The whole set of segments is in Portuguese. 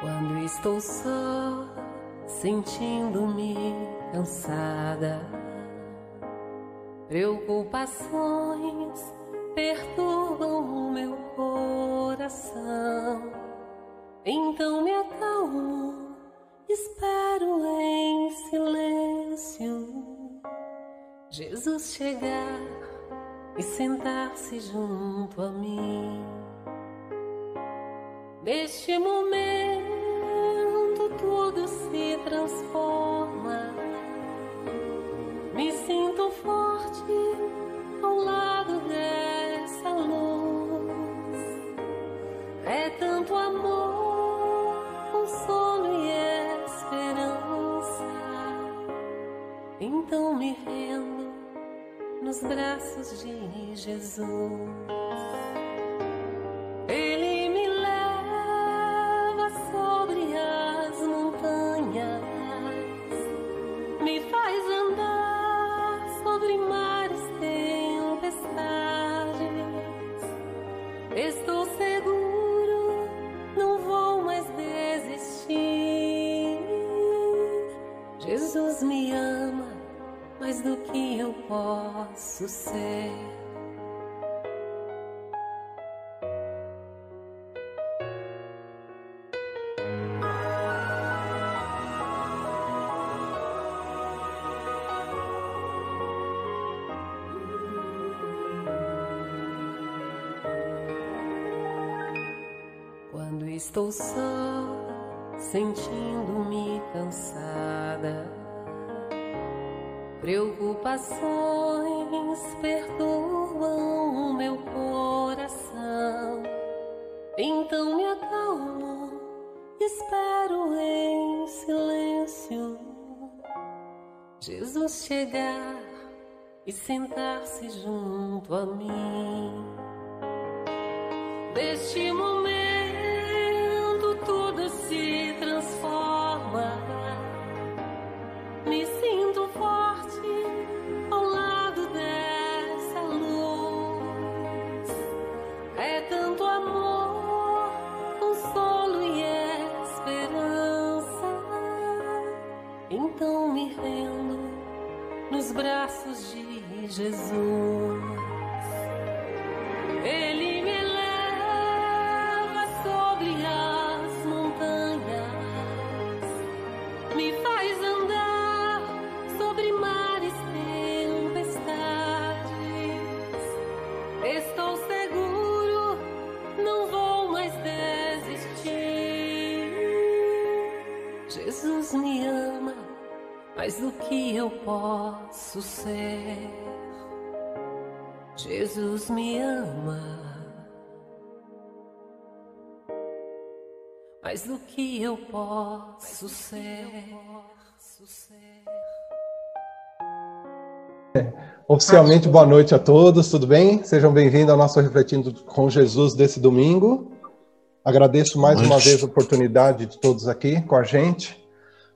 Quando estou só, sentindo-me cansada, preocupações perturbam o meu coração. Então me acalmo, espero em silêncio Jesus chegar e sentar-se junto a mim. Neste momento tudo se transforma. Me sinto forte ao lado dessa luz. É tanto amor, consolo e esperança. Então me rendo nos braços de Jesus. Ele me leva sobre as montanhas, me faz andar sobre mares, tempestades. Estou seguro, não vou mais desistir. Jesus me ama mais do que eu posso ser. Quando estou só, sentindo-me cansada, preocupações perturbam o meu coração. Então me acalmo, espero em silêncio Jesus chegar e sentar-se junto a mim. Neste momento tudo se transforma. Me sinto forte ao lado dessa luz. É tanto amor, consolo e esperança. Então me rendo nos braços de Jesus. Ele me leva sobre as montanhas, me faz andar sobre mares, tempestades. Estou seguro, não vou mais desistir. Jesus me ama mais do que eu posso ser. Jesus me ama mais do que eu posso ser. Oficialmente, boa noite a todos, tudo bem? Sejam bem-vindos ao nosso Refletindo com Jesus desse domingo. Agradeço mais uma vez a oportunidade de todos aqui com a gente,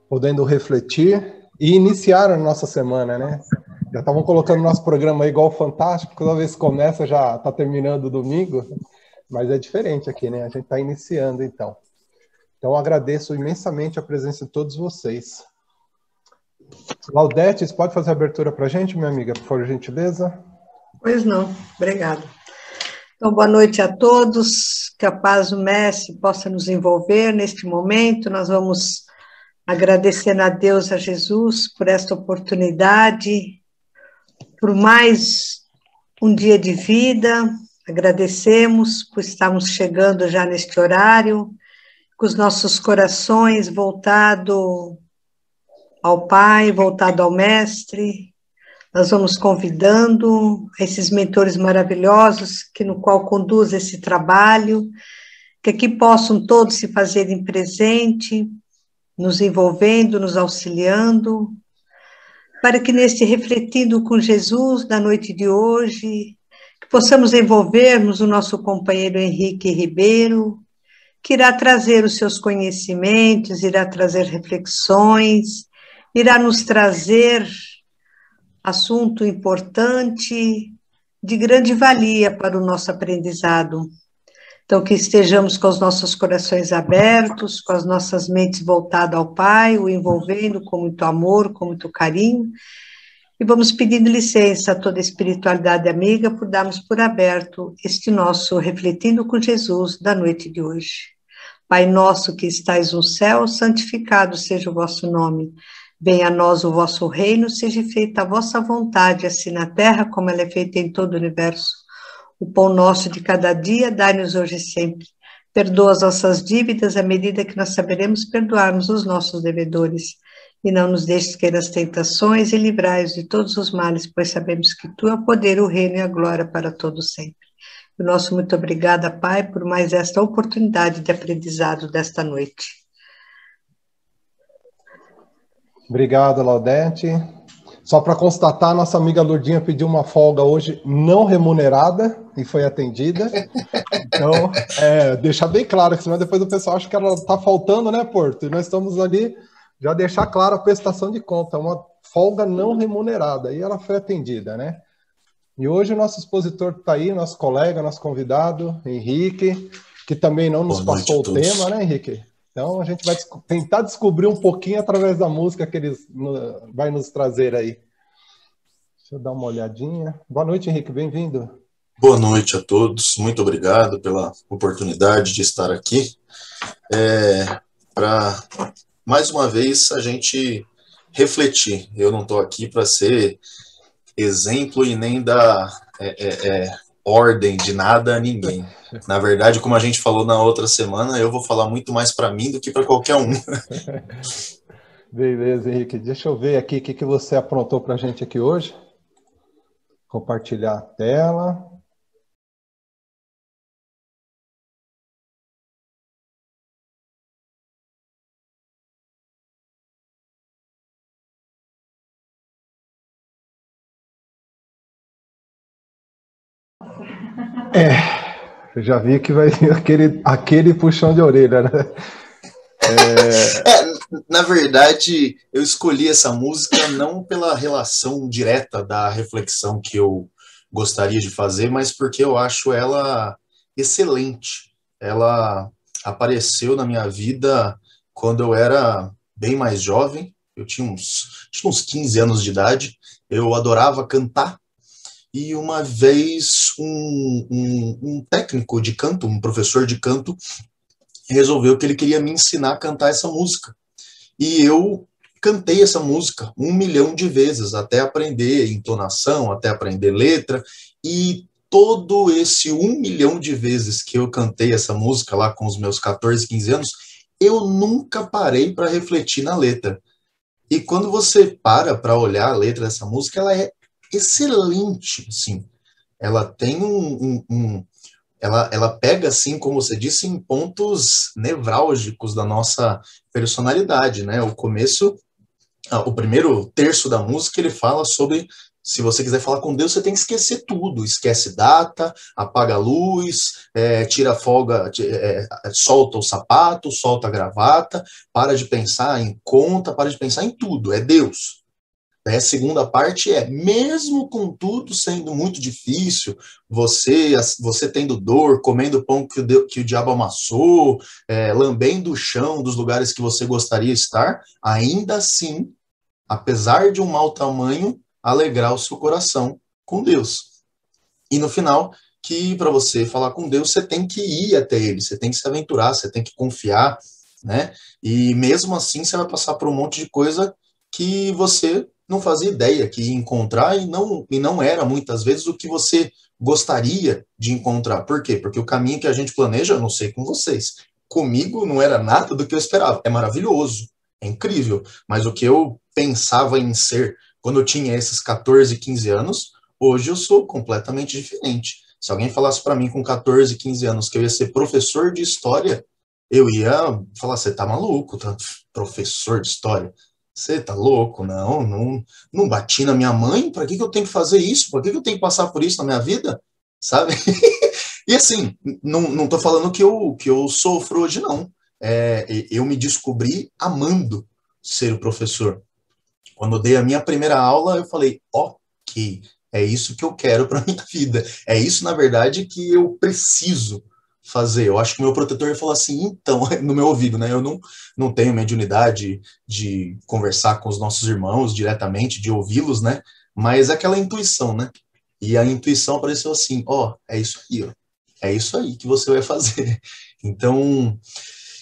podendo refletir e iniciar a nossa semana, né? Já estavam colocando nosso programa aí igual Fantástico, toda vez que começa já está terminando o domingo, mas é diferente aqui, né? A gente está iniciando, então. Então, agradeço imensamente a presença de todos vocês. Laudete, você pode fazer a abertura para a gente, minha amiga, por gentileza? Pois não, obrigada. Então, boa noite a todos, que a paz do Mestre possa nos envolver neste momento. Nós vamos agradecer a Deus, a Jesus, por esta oportunidade, por mais um dia de vida. Agradecemos por estarmos chegando já neste horário, com os nossos corações voltados ao Pai, voltado ao Mestre. Nós vamos convidando esses mentores maravilhosos que no qual conduz esse trabalho, que aqui possam todos se fazerem presente, nos envolvendo, nos auxiliando, para que neste Refletindo com Jesus, na noite de hoje, que possamos envolvermos o nosso companheiro Henrique Ribeiro, que irá trazer os seus conhecimentos, irá trazer reflexões, irá nos trazer assunto importante, de grande valia para o nosso aprendizado. Então, que estejamos com os nossos corações abertos, com as nossas mentes voltadas ao Pai, o envolvendo com muito amor, com muito carinho. E vamos pedindo licença a toda a espiritualidade amiga por darmos por aberto este nosso Refletindo com Jesus da noite de hoje. Pai nosso que estais no céu, santificado seja o vosso nome. Venha a nós o vosso reino, seja feita a vossa vontade, assim na terra como ela é feita em todo o universo. O pão nosso de cada dia, dai-nos hoje e sempre. Perdoa as nossas dívidas à medida que nós saberemos perdoarmos os nossos devedores. E não nos deixes cair nas tentações e livrai-nos de todos os males, pois sabemos que tu é o poder, o reino e a glória para todos sempre. O nosso muito obrigada, Pai, por mais esta oportunidade de aprendizado desta noite. Obrigado, Laudete. Só para constatar, nossa amiga Lourdinha pediu uma folga hoje não remunerada e foi atendida. Então, deixar bem claro, que senão depois o pessoal acha que ela está faltando, né, Porto? E nós estamos ali, já deixar claro a prestação de conta, uma folga não remunerada, e ela foi atendida, né? E hoje o nosso expositor está aí, nosso colega, nosso convidado, Henrique, que também não nos passou o tema, né, Henrique? Então a gente vai tentar descobrir um pouquinho através da música que ele vai nos trazer aí. Deixa eu dar uma olhadinha. Boa noite, Henrique, bem-vindo. Boa noite a todos, muito obrigado pela oportunidade de estar aqui. Para, mais uma vez, a gente refletir. Eu não estou aqui para ser exemplo e nem dar ordem de nada a ninguém. Na verdade, como a gente falou na outra semana, eu vou falar muito mais para mim do que para qualquer um. Beleza, Henrique. Deixa eu ver aqui o que você aprontou para a gente aqui hoje. Compartilhar a tela. Eu já vi que vai vir aquele puxão de orelha, né? Na verdade, eu escolhi essa música não pela relação direta da reflexão que eu gostaria de fazer, mas porque eu acho ela excelente. Ela apareceu na minha vida quando eu era bem mais jovem, eu tinha uns 15 anos de idade, eu adorava cantar, e uma vez um técnico de canto, um professor de canto, resolveu que ele queria me ensinar a cantar essa música. E eu cantei essa música 1 milhão de vezes, até aprender entonação, até aprender letra, e todo esse 1 milhão de vezes que eu cantei essa música lá com os meus 14, 15 anos, eu nunca parei para refletir na letra. E quando você para olhar a letra dessa música, ela é excelente, assim. Ela tem ela pega, assim, como você disse, em pontos nevrálgicos da nossa personalidade, né? O primeiro terço da música, ele fala sobre, se você quiser falar com Deus, você tem que esquecer tudo. Esquece data, apaga a luz, tira a folga, solta o sapato, solta a gravata, para de pensar em conta, para de pensar em tudo. É Deus. A segunda parte mesmo com tudo sendo muito difícil, você tendo dor, comendo pão que o diabo amassou, lambendo o chão dos lugares que você gostaria de estar, ainda assim, apesar de um mau tamanho, alegrar o seu coração com Deus. E no final, que para você falar com Deus, você tem que ir até Ele, você tem que se aventurar, você tem que confiar, né? E mesmo assim, você vai passar por um monte de coisa que você não fazia ideia que ia encontrar e não era muitas vezes o que você gostaria de encontrar. Por quê? Porque o caminho que a gente planeja, eu não sei com vocês, comigo não era nada do que eu esperava. É maravilhoso, é incrível, mas o que eu pensava em ser quando eu tinha esses 14, 15 anos, hoje eu sou completamente diferente. Se alguém falasse para mim com 14, 15 anos que eu ia ser professor de história, eu ia falar, você tá maluco, tá? Professor de história? Você tá louco? Não bati na minha mãe? Para que eu tenho que fazer isso? Para que eu tenho que passar por isso na minha vida? Sabe? E assim, não tô falando que eu sofro hoje, não. Eu me descobri amando ser o professor. Quando eu dei a minha primeira aula, eu falei, ok, é isso que eu quero para minha vida. É isso, na verdade, que eu preciso fazer? Eu acho que o meu protetor ia falar assim, então, no meu ouvido, né? Eu não tenho mediunidade de conversar com os nossos irmãos diretamente, de ouvi-los, né? Mas aquela intuição, né? E a intuição apareceu assim, ó, é isso aí, ó. É isso aí que você vai fazer. Então,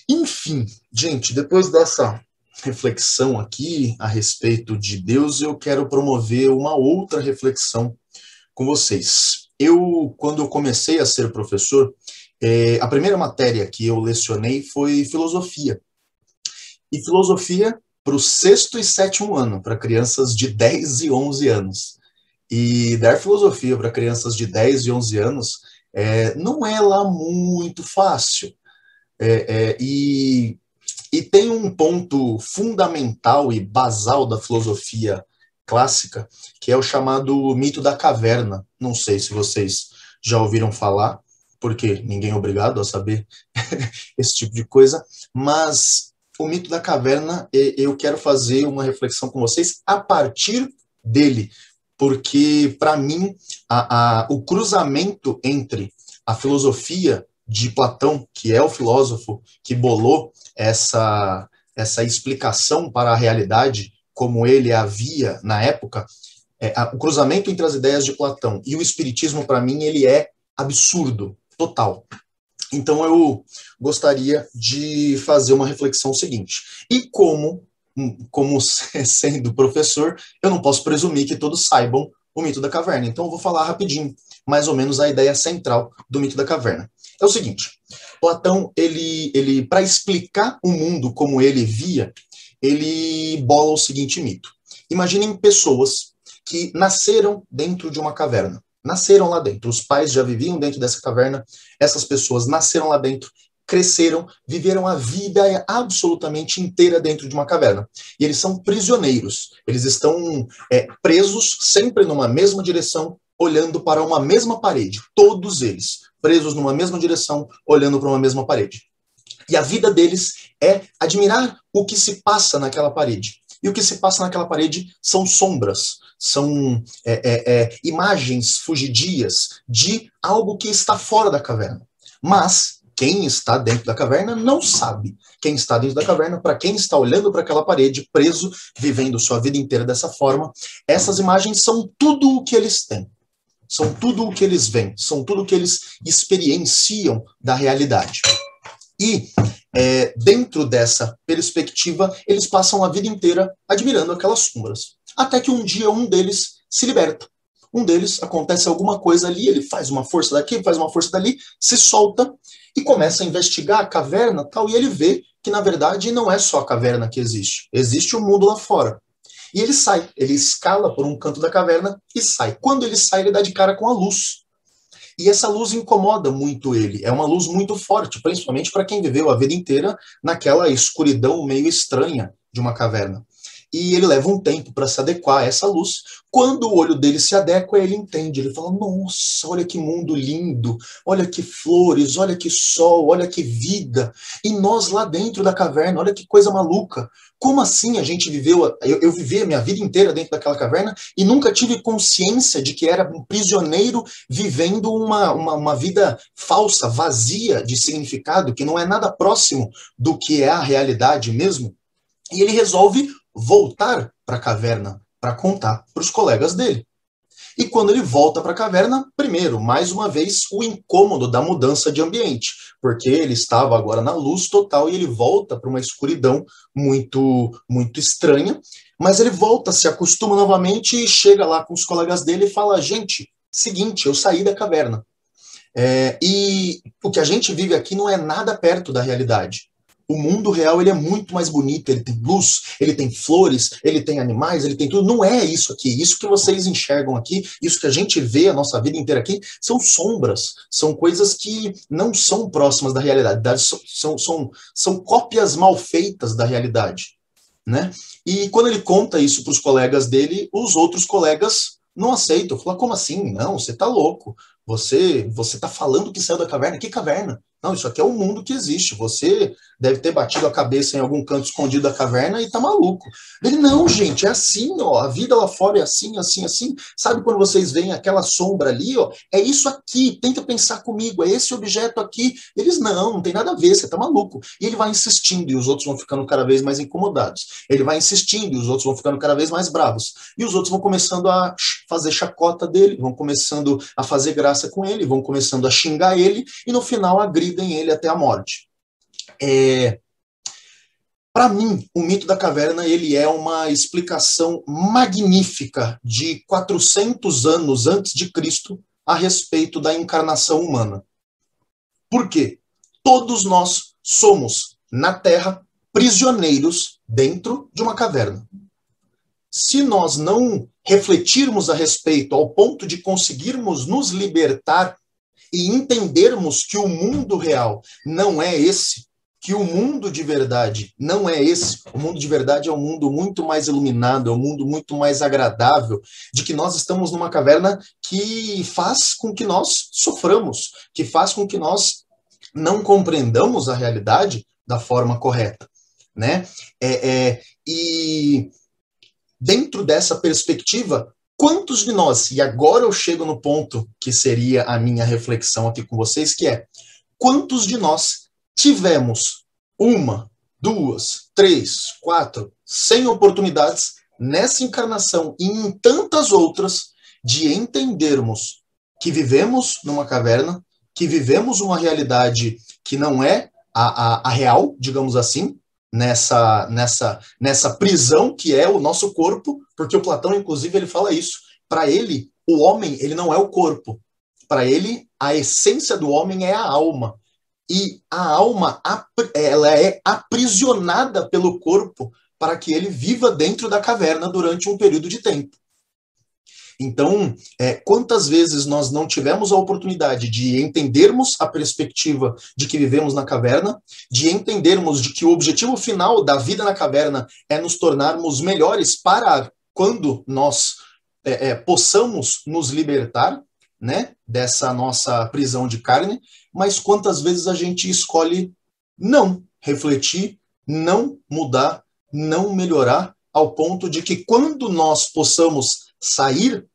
enfim, gente, depois dessa reflexão aqui a respeito de Deus, eu quero promover uma outra reflexão com vocês. Quando eu comecei a ser professor, a primeira matéria que eu lecionei foi filosofia. E filosofia para o 6º e 7º ano, para crianças de 10 e 11 anos. E dar filosofia para crianças de 10 e 11 anos não é lá muito fácil. E tem um ponto fundamental e basal da filosofia clássica, que é o chamado mito da caverna. Não sei se vocês já ouviram falar, porque ninguém é obrigado a saber esse tipo de coisa, mas o mito da caverna, eu quero fazer uma reflexão com vocês a partir dele, porque, para mim, o cruzamento entre a filosofia de Platão, que é o filósofo que bolou essa explicação para a realidade, como ele havia na época, o cruzamento entre as ideias de Platão e o espiritismo, para mim, ele é absurdo, total. Então, eu gostaria de fazer uma reflexão seguinte. E como sendo professor, eu não posso presumir que todos saibam o mito da caverna. Então, eu vou falar rapidinho, mais ou menos, a ideia central do mito da caverna. É o seguinte, Platão, ele para explicar o mundo como ele via, ele bola o seguinte mito. Imaginem pessoas que nasceram dentro de uma caverna. Nasceram lá dentro. Os pais já viviam dentro dessa caverna. Essas pessoas nasceram lá dentro, cresceram, viveram a vida absolutamente inteira dentro de uma caverna. E eles são prisioneiros. Eles estão presos sempre numa mesma direção, olhando para uma mesma parede. Todos eles presos numa mesma direção, olhando para uma mesma parede. E a vida deles é admirar o que se passa naquela parede. E o que se passa naquela parede são sombras, são imagens fugidias de algo que está fora da caverna. Mas quem está dentro da caverna não sabe. Quem está dentro da caverna, para quem está olhando para aquela parede, preso, vivendo sua vida inteira dessa forma, essas imagens são tudo o que eles têm. São tudo o que eles veem, são tudo o que eles experienciam da realidade. E, dentro dessa perspectiva, eles passam a vida inteira admirando aquelas sombras. Até que um dia um deles se liberta. Um deles, acontece alguma coisa ali, ele faz uma força daqui, faz uma força dali, se solta e começa a investigar a caverna tal, e ele vê que, na verdade, não é só a caverna que existe. Existe o mundo lá fora. E ele sai, ele escala por um canto da caverna e sai. Quando ele sai, ele dá de cara com a luz. E essa luz incomoda muito ele. É uma luz muito forte, principalmente para quem viveu a vida inteira naquela escuridão meio estranha de uma caverna. E ele leva um tempo para se adequar a essa luz. Quando o olho dele se adequa, ele entende. Ele fala, nossa, olha que mundo lindo, olha que flores, olha que sol, olha que vida. E nós lá dentro da caverna, olha que coisa maluca. Como assim a gente viveu, eu vivi a minha vida inteira dentro daquela caverna e nunca tive consciência de que era um prisioneiro vivendo uma vida falsa, vazia de significado, que não é nada próximo do que é a realidade mesmo. E ele resolve voltar para a caverna para contar para os colegas dele. E quando ele volta para a caverna, primeiro, mais uma vez, o incômodo da mudança de ambiente, porque ele estava agora na luz total e ele volta para uma escuridão muito, muito estranha, mas ele volta, se acostuma novamente e chega lá com os colegas dele e fala, gente, seguinte, eu saí da caverna. E o que a gente vive aqui não é nada perto da realidade. O mundo real, ele é muito mais bonito, ele tem luz, ele tem flores, ele tem animais, ele tem tudo. Não é isso aqui. Isso que vocês enxergam aqui, isso que a gente vê a nossa vida inteira aqui, são sombras, são coisas que não são próximas da realidade, são cópias mal feitas da realidade, né? E quando ele conta isso para os colegas dele, os outros colegas não aceitam. Falam, como assim? Não, você tá louco. Você tá falando que saiu da caverna? Que caverna? Não, isso aqui é o mundo que existe. Você deve ter batido a cabeça em algum canto escondido da caverna e tá maluco. Ele, não, gente, é assim, ó. A vida lá fora é assim, assim, assim. Sabe quando vocês veem aquela sombra ali, ó? É isso aqui, tenta pensar comigo, é esse objeto aqui. Eles, não tem nada a ver, você tá maluco. E ele vai insistindo, e os outros vão ficando cada vez mais incomodados. Ele vai insistindo, e os outros vão ficando cada vez mais bravos. E os outros vão começando a fazer chacota dele, vão começando a fazer graça com ele, vão começando a xingar ele, e no final agridem ele até a morte. Para mim, o mito da caverna ele é uma explicação magnífica de 400 anos antes de Cristo a respeito da encarnação humana. Por quê? Todos nós somos, na Terra, prisioneiros dentro de uma caverna. Se nós não refletirmos a respeito ao ponto de conseguirmos nos libertar e entendermos que o mundo real não é esse, que o mundo de verdade não é esse, o mundo de verdade é um mundo muito mais iluminado, é um mundo muito mais agradável, de que nós estamos numa caverna que faz com que nós soframos, que faz com que nós não compreendamos a realidade da forma correta, né? E dentro dessa perspectiva, quantos de nós, e agora eu chego no ponto que seria a minha reflexão aqui com vocês, que é, quantos de nós tivemos 1, 2, 3, 4, 100 oportunidades nessa encarnação e em tantas outras de entendermos que vivemos numa caverna, que vivemos uma realidade que não é a real, digamos assim, nessa prisão que é o nosso corpo, porque o Platão, inclusive, ele fala isso. Para ele, o homem, ele não é o corpo. Para ele, a essência do homem é a alma. E a alma, ela é aprisionada pelo corpo para que ele viva dentro da caverna durante um período de tempo. Então, quantas vezes nós não tivemos a oportunidade de entendermos a perspectiva de que vivemos na caverna, de entendermos de que o objetivo final da vida na caverna é nos tornarmos melhores para quando nós possamos nos libertar, né, dessa nossa prisão de carne, mas quantas vezes a gente escolhe não refletir, não mudar, não melhorar, ao ponto de que quando nós possamos sair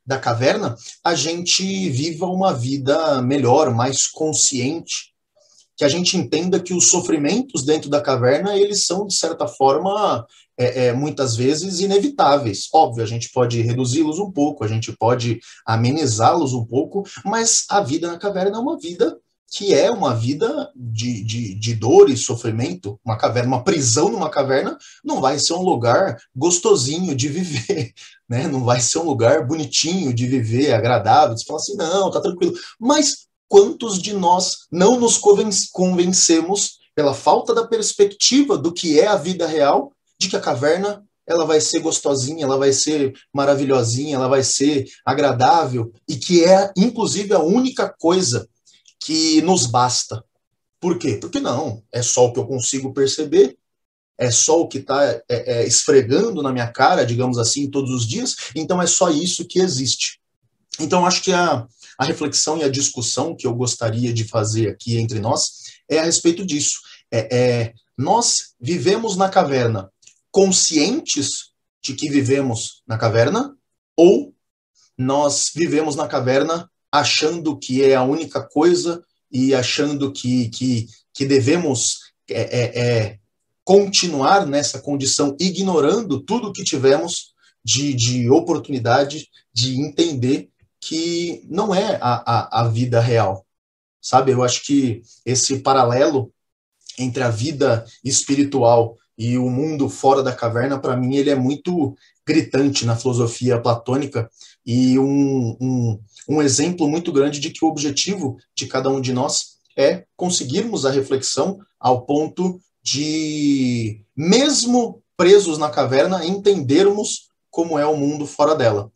da caverna, a gente viva uma vida melhor, mais consciente, que a gente entenda que os sofrimentos dentro da caverna, eles são, de certa forma, muitas vezes inevitáveis. Óbvio, a gente pode reduzi-los um pouco, a gente pode amenizá-los um pouco, mas a vida na caverna é uma vida que é uma vida de dor e sofrimento. Uma caverna, uma prisão numa caverna não vai ser um lugar gostosinho de viver, né? Não vai ser um lugar bonitinho de viver, agradável, de falar assim, não, tá tranquilo. Mas quantos de nós não nos convencemos, pela falta da perspectiva do que é a vida real, de que a caverna ela vai ser gostosinha, ela vai ser maravilhosinha, ela vai ser agradável, e que é, inclusive, a única coisa que nos basta. Por quê? Porque não, é só o que eu consigo perceber, é só o que está esfregando na minha cara, digamos assim, todos os dias, então é só isso que existe. Então, acho que a reflexão e a discussão que eu gostaria de fazer aqui entre nós é a respeito disso. Nós vivemos na caverna conscientes de que vivemos na caverna, ou nós vivemos na caverna achando que é a única coisa e achando que devemos continuar nessa condição, ignorando tudo que tivemos de oportunidade de entender que não é a vida real, sabe? Eu acho que esse paralelo entre a vida espiritual e o mundo fora da caverna, para mim, ele é muito gritante na filosofia platônica e um exemplo muito grande de que o objetivo de cada um de nós é conseguirmos a reflexão ao ponto de, mesmo presos na caverna, entendermos como é o mundo fora dela.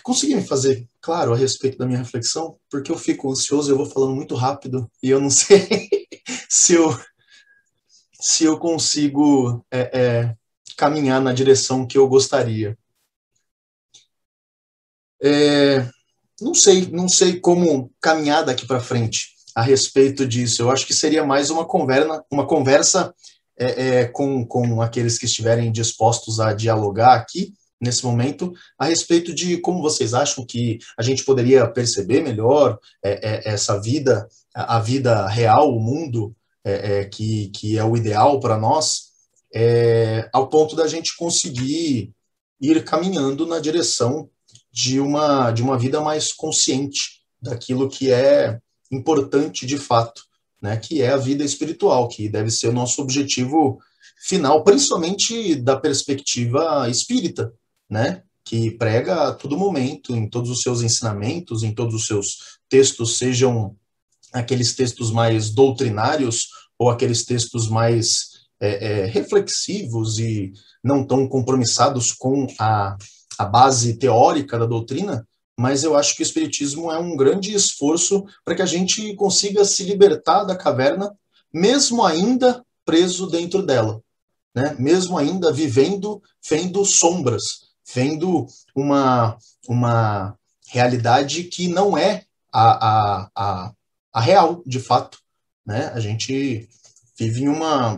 Consegui me fazer claro a respeito da minha reflexão, porque eu fico ansioso, eu vou falando muito rápido e eu não sei se eu consigo caminhar na direção que eu gostaria. não sei como caminhar daqui para frente a respeito disso. Eu acho que seria mais uma conversa com aqueles que estiverem dispostos a dialogar aqui, nesse momento, a respeito de como vocês acham que a gente poderia perceber melhor essa vida, a vida real, o mundo que é o ideal para nós, ao ponto da gente conseguir ir caminhando na direção de uma vida mais consciente daquilo que é importante de fato, né, que é a vida espiritual, que deve ser o nosso objetivo final, principalmente da perspectiva espírita, né, que prega a todo momento, em todos os seus ensinamentos, em todos os seus textos, sejam aqueles textos mais doutrinários ou aqueles textos mais reflexivos e não tão compromissados com a base teórica da doutrina, mas eu acho que o Espiritismo é um grande esforço para que a gente consiga se libertar da caverna, mesmo ainda preso dentro dela, né? Mesmo ainda vendo sombras, vendo uma realidade que não é a real, de fato, né? A gente vive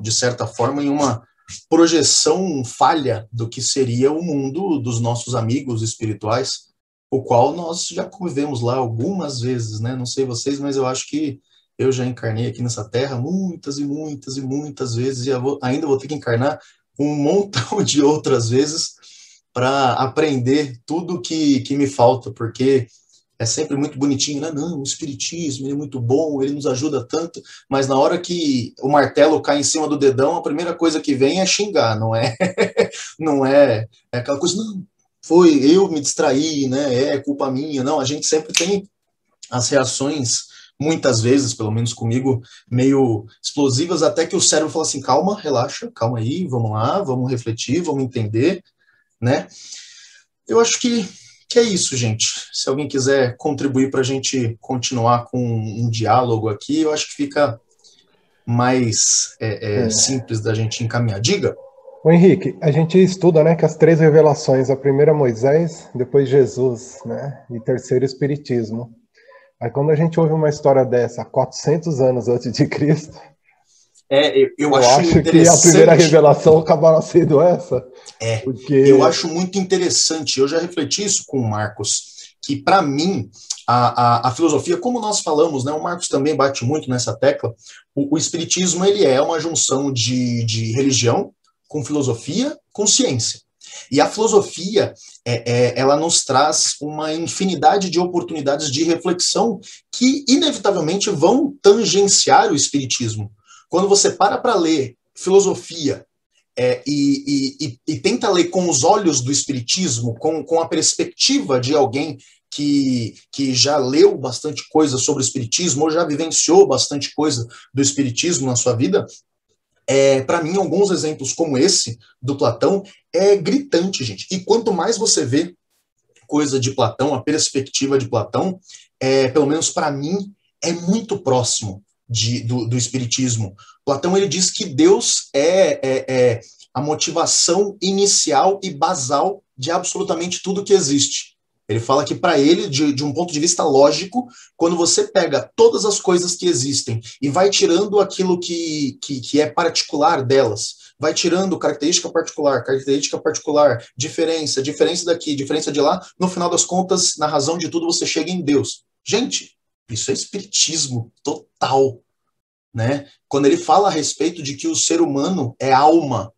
de certa forma, em uma projeção falha do que seria o mundo dos nossos amigos espirituais, o qual nós já convivemos lá algumas vezes, né? Não sei vocês, mas eu acho que eu já encarnei aqui nessa terra muitas e muitas e muitas vezes, e ainda vou ter que encarnar um montão de outras vezes para aprender tudo que me falta, porque é sempre muito bonitinho, né? Não, o espiritismo, ele é muito bom, ele nos ajuda tanto, mas na hora que o martelo cai em cima do dedão, a primeira coisa que vem é xingar, não é? Não é aquela coisa, não, foi eu me distraí, né? É culpa minha. Não, a gente sempre tem as reações, muitas vezes, pelo menos comigo, meio explosivas, até que o cérebro fala assim, calma, relaxa, calma aí, vamos lá, vamos refletir, vamos entender, né? Eu acho que é isso, gente. Se alguém quiser contribuir para a gente continuar com um diálogo aqui, eu acho que fica mais simples da gente encaminhar. Diga. O Henrique, a gente estuda, né, que as 3 revelações, a primeira Moisés, depois Jesus, né, e terceiro Espiritismo. Aí quando a gente ouve uma história dessa, 400 anos antes de Cristo, eu acho que a primeira revelação acabará sendo essa. Porque eu acho muito interessante, eu já refleti isso com o Marcos, que para mim, a filosofia, como nós falamos, né, o Marcos também bate muito nessa tecla, o Espiritismo ele é uma junção de religião com filosofia, com ciência. E a filosofia, ela nos traz uma infinidade de oportunidades de reflexão que, inevitavelmente, vão tangenciar o Espiritismo. Quando você para ler filosofia e tenta ler com os olhos do Espiritismo, com a perspectiva de alguém que já leu bastante coisa sobre o Espiritismo, ou já vivenciou bastante coisa do Espiritismo na sua vida, para mim, alguns exemplos como esse, do Platão, é gritante, gente. E quanto mais você vê coisa de Platão, a perspectiva de Platão, pelo menos para mim, é muito próximo do Espiritismo. Platão, ele diz que Deus é a motivação inicial e basal de absolutamente tudo que existe. Ele fala que, para ele, de um ponto de vista lógico, quando você pega todas as coisas que existem e vai tirando aquilo que é particular delas, vai tirando característica particular, diferença daqui, diferença de lá, no final das contas, na razão de tudo, você chega em Deus. Gente, isso é espiritismo total, né? Quando ele fala a respeito de que o ser humano é alma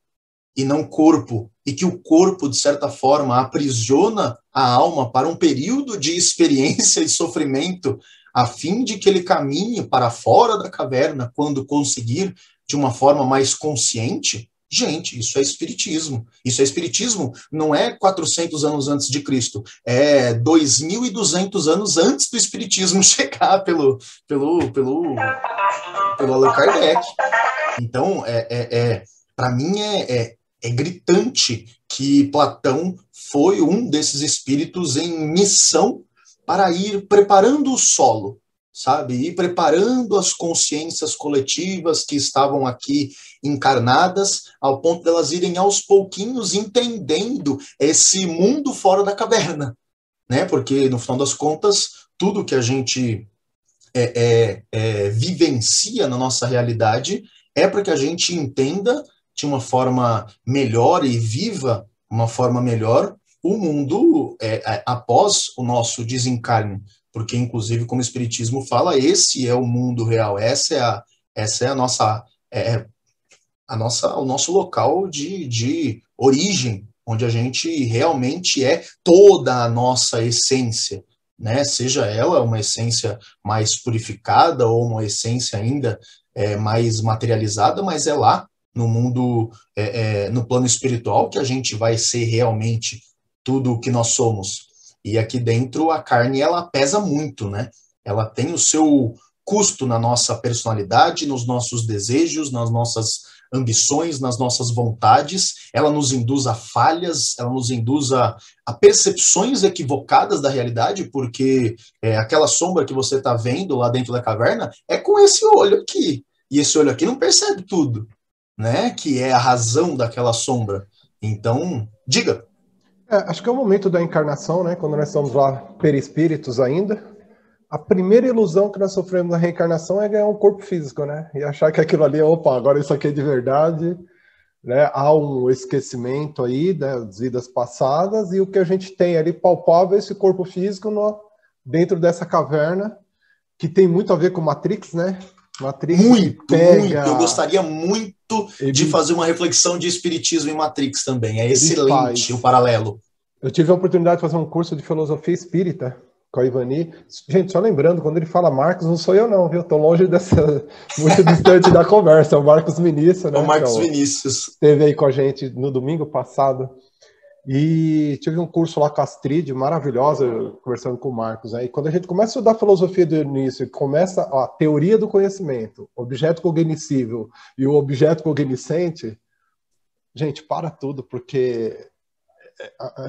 e não corpo, e que o corpo, de certa forma, aprisiona a alma para um período de experiência e sofrimento, a fim de que ele caminhe para fora da caverna quando conseguir, de uma forma mais consciente. Gente, isso é espiritismo. Isso é espiritismo, não é 400 anos antes de Cristo, é 2.200 anos antes do espiritismo chegar pelo Allan Kardec. Então, para mim, é gritante que Platão foi um desses espíritos em missão para ir preparando o solo, sabe? Ir preparando as consciências coletivas que estavam aqui encarnadas, ao ponto delas irem aos pouquinhos entendendo esse mundo fora da caverna, né? Porque, no final das contas, tudo que a gente vivencia na nossa realidade é para que a gente entenda de uma forma melhor e viva uma forma melhor o mundo após o nosso desencarne, porque, inclusive, como o Espiritismo fala, esse é o mundo real, essa é a nossa, o nosso local de origem, onde a gente realmente é toda a nossa essência, né? Seja ela uma essência mais purificada ou uma essência ainda mais materializada, mas é lá no mundo, no plano espiritual, que a gente vai ser realmente tudo o que nós somos. E aqui dentro a carne, ela pesa muito, né? Ela tem o seu custo na nossa personalidade, nos nossos desejos, nas nossas ambições, nas nossas vontades, ela nos induz a falhas, ela nos induz a percepções equivocadas da realidade, porque aquela sombra que você está vendo lá dentro da caverna é com esse olho aqui, e esse olho aqui não percebe tudo, né? Que é a razão daquela sombra. Então, diga. Acho que é o momento da encarnação, né? Quando nós estamos lá perispíritos ainda. A primeira ilusão que nós sofremos na reencarnação é ganhar um corpo físico, né? E achar que aquilo ali, opa, agora isso aqui é de verdade, né? Há um esquecimento aí das vidas passadas, e o que a gente tem ali palpável é esse corpo físico dentro dessa caverna, que tem muito a ver com Matrix, né? Matrix muito. Eu gostaria muito de ele, fazer uma reflexão de espiritismo em Matrix também. É excelente o paralelo. Eu tive a oportunidade de fazer um curso de filosofia espírita com a Ivani. Gente, só lembrando, quando ele fala Marcos, não sou eu não, viu? Estou longe muito distante da conversa. É o Marcos Vinícius, né? É o Marcos Vinícius. Esteve aí com a gente no domingo passado. E tive um curso lá com a Astrid, maravilhosa, conversando com o Marcos. Né? E quando a gente começa a estudar filosofia do início, começa a teoria do conhecimento, objeto cognoscível e o objeto cognoscente, gente, para tudo, porque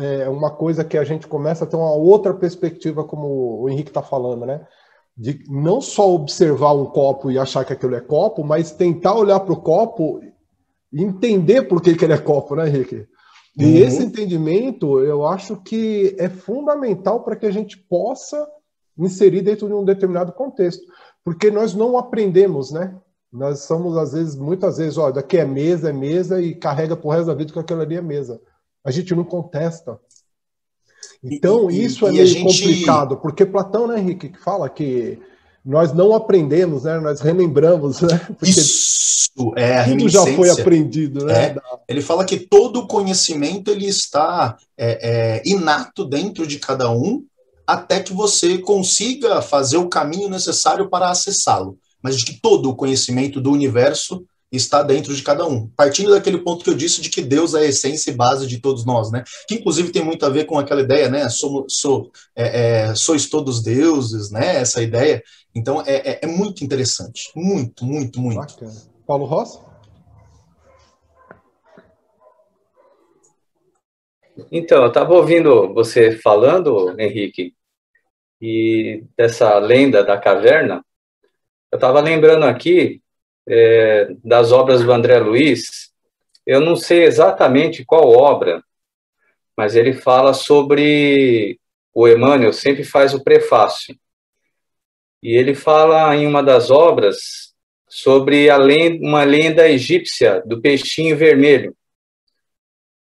é uma coisa que a gente começa a ter uma outra perspectiva, como o Henrique está falando, né? De não só observar um copo e achar que aquilo é copo, mas tentar olhar para o copo e entender por que ele é copo, né, Henrique? E esse entendimento, eu acho que é fundamental para que a gente possa inserir dentro de um determinado contexto. Porque nós não aprendemos, né? Nós somos, às vezes, muitas vezes, ó, daqui é mesa, e carrega pro resto da vida que aquilo ali é mesa. A gente não contesta. Então, isso é meio complicado, porque Platão, né, Henrique, que fala que nós não aprendemos, né? Nós relembramos, né? Porque isso é a tudo já foi aprendido, né? Ele fala que todo o conhecimento ele está inato dentro de cada um, até que você consiga fazer o caminho necessário para acessá-lo. Mas de que todo o conhecimento do universo está dentro de cada um. Partindo daquele ponto que eu disse de que Deus é a essência e base de todos nós, né? Que inclusive tem muito a ver com aquela ideia, né? Sois todos deuses, né? Essa ideia. Então é muito interessante. Muito, muito, muito. Bacana. Paulo Rossi? Então, eu estava ouvindo você falando, Henrique, e dessa lenda da caverna. Eu estava lembrando aqui das obras do André Luiz. Eu não sei exatamente qual obra, mas ele fala sobre o Emmanuel, sempre faz o prefácio. E ele fala em uma das obras sobre uma lenda egípcia do peixinho vermelho,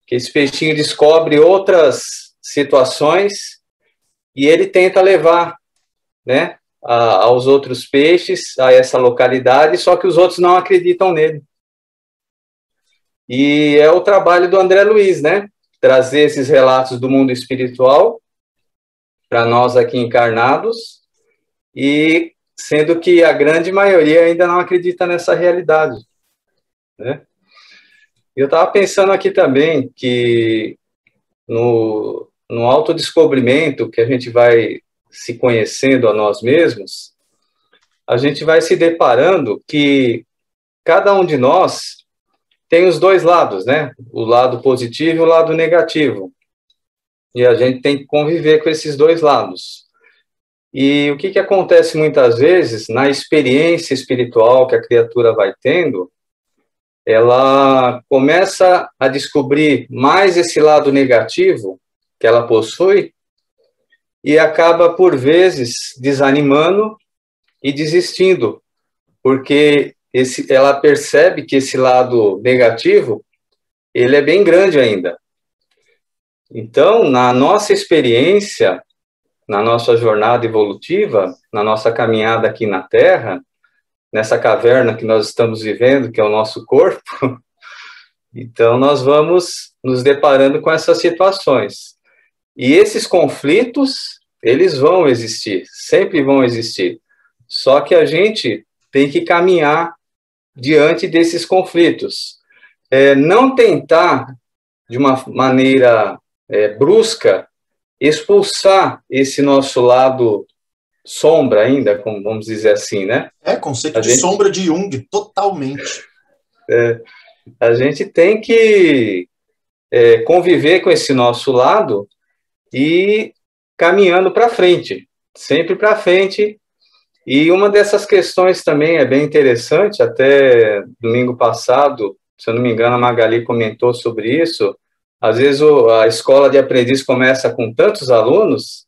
que esse peixinho descobre outras situações e ele tenta levar, né, aos outros peixes, a essa localidade, só que os outros não acreditam nele. E é o trabalho do André Luiz, né? Trazer esses relatos do mundo espiritual para nós aqui encarnados, e sendo que a grande maioria ainda não acredita nessa realidade, né? Eu estava pensando aqui também que no autodescobrimento, que a gente vai se conhecendo a nós mesmos, a gente vai se deparando que cada um de nós tem os dois lados, né? O lado positivo e o lado negativo. E a gente tem que conviver com esses dois lados. E o que acontece muitas vezes, na experiência espiritual que a criatura vai tendo, ela começa a descobrir mais esse lado negativo que ela possui, e acaba, por vezes, desanimando e desistindo, porque ela percebe que esse lado negativo, ele é bem grande ainda. Então, na nossa experiência, na nossa jornada evolutiva, na nossa caminhada aqui na Terra, nessa caverna que nós estamos vivendo, que é o nosso corpo, então nós vamos nos deparando com essas situações. E esses conflitos, eles vão existir, sempre vão existir. Só que a gente tem que caminhar diante desses conflitos. Não tentar, de uma maneira brusca, expulsar esse nosso lado sombra ainda, como vamos dizer assim, né? Conceito de sombra de Jung, totalmente. A gente tem que conviver com esse nosso lado e caminhando para frente, sempre para frente. E uma dessas questões também é bem interessante, até domingo passado, se eu não me engano, a Magali comentou sobre isso. Às vezes a escola de aprendiz começa com tantos alunos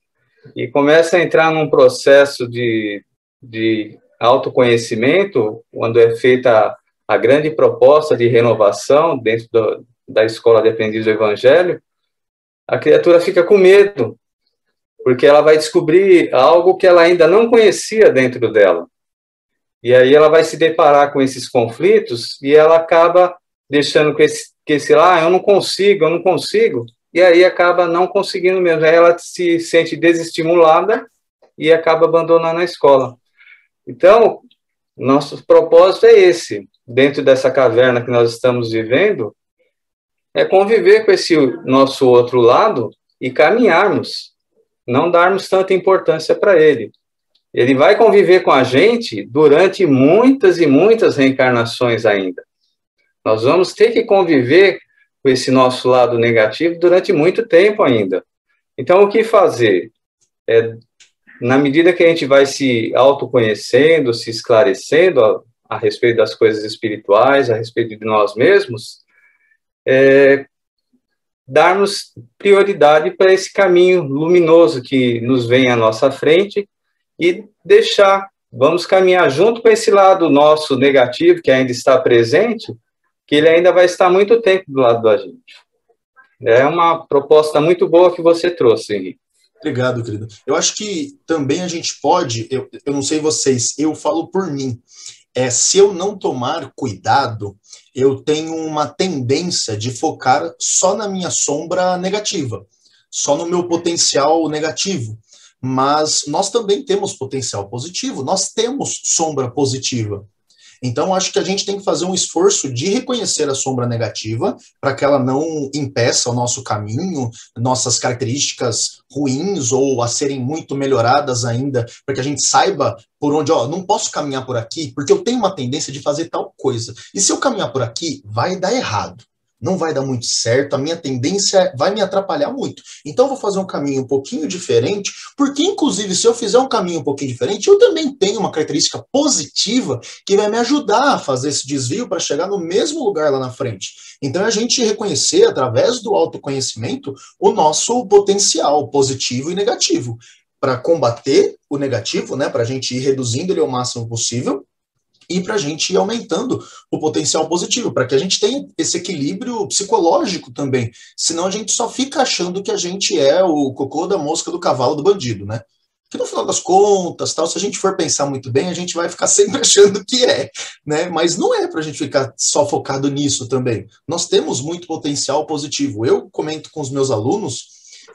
e começa a entrar num processo de autoconhecimento, quando é feita a grande proposta de renovação dentro da escola de aprendiz do Evangelho, a criatura fica com medo, porque ela vai descobrir algo que ela ainda não conhecia dentro dela. E aí ela vai se deparar com esses conflitos e ela acaba deixando que esse eu não consigo, e aí acaba não conseguindo mesmo. Aí ela se sente desestimulada e acaba abandonando a escola. Então, nosso propósito é esse, dentro dessa caverna que nós estamos vivendo, é conviver com esse nosso outro lado e caminharmos, não darmos tanta importância para ele. Ele vai conviver com a gente durante muitas e muitas reencarnações ainda. Nós vamos ter que conviver com esse nosso lado negativo durante muito tempo ainda. Então, o que fazer? Na medida que a gente vai se autoconhecendo, se esclarecendo a respeito das coisas espirituais, a respeito de nós mesmos, darmos prioridade para esse caminho luminoso que nos vem à nossa frente e vamos caminhar junto com esse lado nosso negativo, que ainda está presente, que ele ainda vai estar muito tempo do lado da gente. É uma proposta muito boa que você trouxe, Henrique. Obrigado, querido. Eu acho que também a gente pode, eu não sei vocês, eu falo por mim, se eu não tomar cuidado, eu tenho uma tendência de focar só na minha sombra negativa, só no meu potencial negativo. Mas nós também temos potencial positivo, nós temos sombra positiva. Então, acho que a gente tem que fazer um esforço de reconhecer a sombra negativa para que ela não impeça o nosso caminho, nossas características ruins ou a serem muito melhoradas ainda, para que a gente saiba por onde, não posso caminhar por aqui, porque eu tenho uma tendência de fazer tal coisa. E se eu caminhar por aqui, vai dar errado. Não vai dar muito certo, a minha tendência vai me atrapalhar muito. Então, eu vou fazer um caminho um pouquinho diferente, porque, inclusive, se eu fizer um caminho um pouquinho diferente, eu também tenho uma característica positiva que vai me ajudar a fazer esse desvio para chegar no mesmo lugar lá na frente. Então, a gente reconhecer, através do autoconhecimento, o nosso potencial positivo e negativo, para combater o negativo, né, para a gente ir reduzindo ele ao máximo possível, e para a gente ir aumentando o potencial positivo, para que a gente tenha esse equilíbrio psicológico também. Senão a gente só fica achando que a gente é o cocô da mosca do cavalo do bandido, né? Que no final das contas, se a gente for pensar muito bem, a gente vai ficar sempre achando que né? Mas não é para a gente ficar só focado nisso também. Nós temos muito potencial positivo. Eu comento com os meus alunos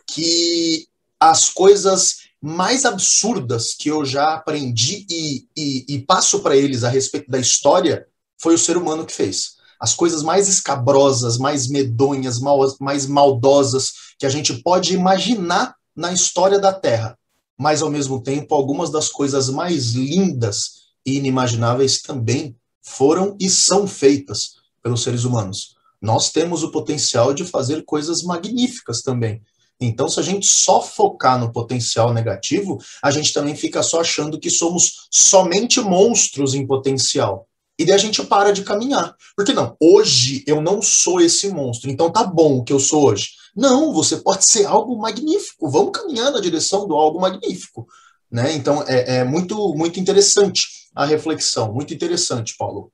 que as coisas mais absurdas que eu já aprendi e passo para eles a respeito da história foi o ser humano que fez. As coisas mais escabrosas, mais medonhas, mais maldosas que a gente pode imaginar na história da Terra. Mas, ao mesmo tempo, algumas das coisas mais lindas e inimagináveis também foram e são feitas pelos seres humanos. Nós temos o potencial de fazer coisas magníficas também. Então, se a gente só focar no potencial negativo, a gente também fica só achando que somos somente monstros em potencial. E daí a gente para de caminhar. Porque não, hoje eu não sou esse monstro, então tá bom o que eu sou hoje. Não, você pode ser algo magnífico. Vamos caminhar na direção do algo magnífico, né? Então, é muito, muito interessante a reflexão. Muito interessante, Paulo.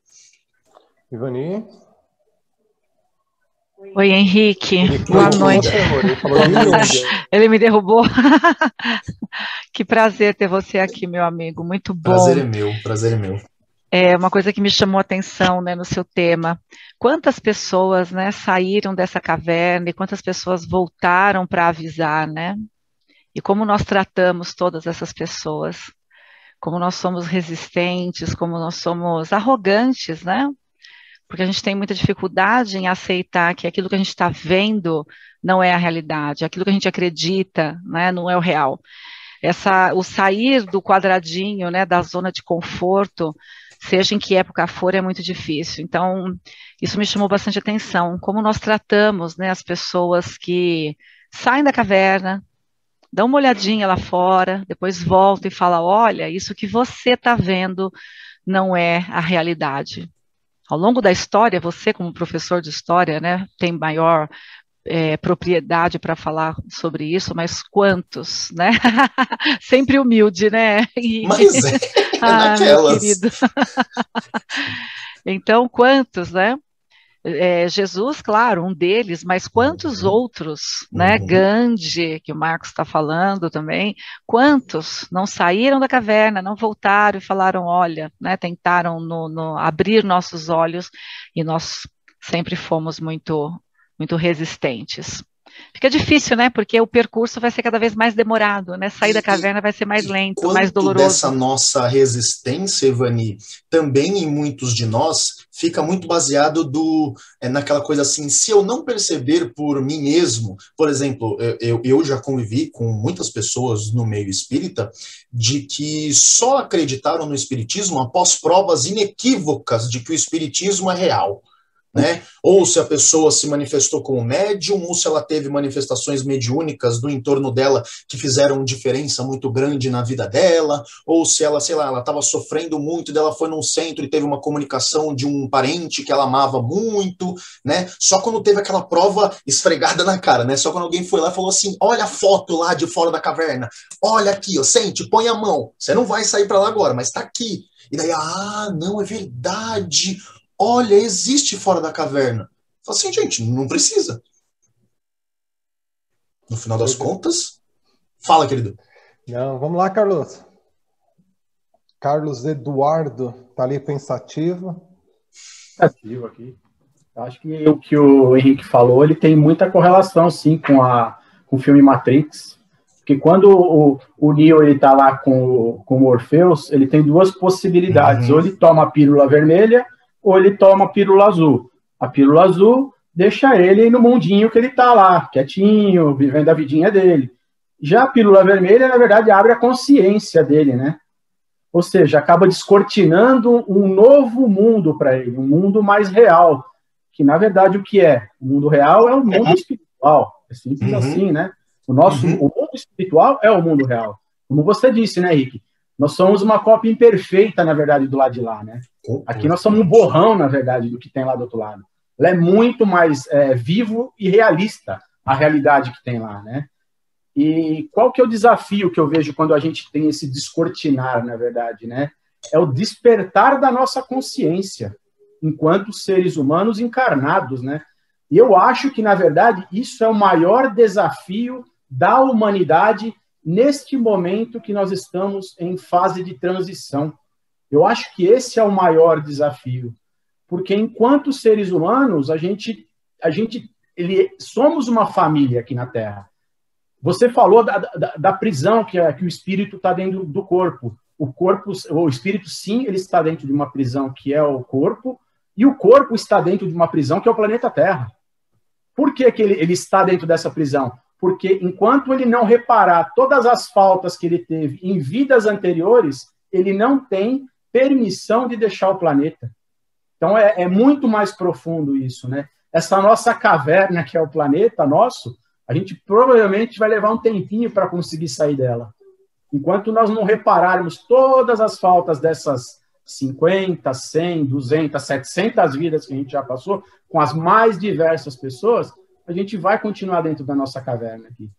Ivani? Oi, Henrique. Boa noite. Ele me derrubou. Que prazer ter você aqui, meu amigo. Muito bom. Prazer é meu, prazer é meu. É uma coisa que me chamou a atenção, né, no seu tema. Quantas pessoas, né, saíram dessa caverna e quantas pessoas voltaram para avisar, né? E como nós tratamos todas essas pessoas. Como nós somos resistentes, como nós somos arrogantes, né? Porque a gente tem muita dificuldade em aceitar que aquilo que a gente está vendo não é a realidade, aquilo que a gente acredita, né, não é o real. O sair do quadradinho, né, da zona de conforto, seja em que época for, é muito difícil. Então, isso me chamou bastante atenção, como nós tratamos, né, as pessoas que saem da caverna, dão uma olhadinha lá fora, depois voltam e falam, olha, isso que você está vendo não é a realidade. Ao longo da história, você como professor de história, né, tem maior propriedade para falar sobre isso, mas quantos, né? Sempre humilde, né? Mas naquelas. Meu querido. Então, quantos, né? Jesus, claro, um deles, mas quantos outros, né? Gandhi, que o Marcos está falando também, quantos não saíram da caverna, não voltaram e falaram, olha, né? Tentaram abrir nossos olhos e nós sempre fomos muito resistentes. Fica difícil, né? Porque o percurso vai ser cada vez mais demorado, né? Sair da caverna vai ser mais lento, mais doloroso. Dessa nossa resistência, Ivani, também em muitos de nós, fica muito baseado naquela coisa assim, se eu não perceber por mim mesmo, por exemplo, eu já convivi com muitas pessoas no meio espírita, de que só acreditaram no espiritismo após provas inequívocas de que o espiritismo é real. Né? Ou se a pessoa se manifestou como médium, ou se ela teve manifestações mediúnicas do entorno dela que fizeram diferença muito grande na vida dela, ou se ela, sei lá, ela estava sofrendo muito, dela foi num centro e teve uma comunicação de um parente que ela amava muito, né? Só quando teve aquela prova esfregada na cara, né? Só quando alguém foi lá e falou assim, olha a foto lá de fora da caverna, olha aqui, ó, sente, põe a mão, você não vai sair para lá agora, mas tá aqui. E daí, não, é verdade. Olha, existe fora da caverna. Fala assim, gente, não precisa. No final das contas, fala, querido. Não, vamos lá, Carlos. Carlos Eduardo, tá ali pensativo. Pensativo aqui. Acho que o que o Henrique falou, ele tem muita correlação, sim, com o filme Matrix. Porque quando o Neo está lá com o Morpheus, ele tem duas possibilidades. Ou ele toma a pílula vermelha, ou ele toma a pílula azul. A pílula azul deixa ele no mundinho que ele está lá, quietinho, vivendo a vidinha dele. Já a pílula vermelha, na verdade, abre a consciência dele, né? Ou seja, acaba descortinando um novo mundo para ele, um mundo mais real, que, na verdade, o que é? O mundo real é o mundo espiritual. É simples assim, né? O mundo espiritual é o mundo real. Como você disse, né, Henrique? Nós somos uma cópia imperfeita, na verdade, do lado de lá, né? Aqui nós somos um borrão, na verdade, do que tem lá do outro lado. Ela é muito mais vivo e realista, a realidade que tem lá, né? E qual que é o desafio que eu vejo quando a gente tem esse descortinar, na verdade, né? É o despertar da nossa consciência, enquanto seres humanos encarnados, né? E eu acho que, na verdade, isso é o maior desafio da humanidade neste momento que nós estamos em fase de transição. Eu acho que esse é o maior desafio, porque enquanto seres humanos, somos uma família aqui na Terra. Você falou da prisão que o espírito está dentro do corpo. O espírito, sim, ele está dentro de uma prisão que é o corpo, e o corpo está dentro de uma prisão que é o planeta Terra. Por que ele está dentro dessa prisão? Porque enquanto ele não reparar todas as faltas que ele teve em vidas anteriores, ele não tem permissão de deixar o planeta. Então é muito mais profundo isso, né? Essa nossa caverna, que é o planeta nosso, a gente provavelmente vai levar um tempinho para conseguir sair dela. Enquanto nós não repararmos todas as faltas dessas 50, 100, 200, 700 vidas que a gente já passou, com as mais diversas pessoas, a gente vai continuar dentro da nossa caverna aqui.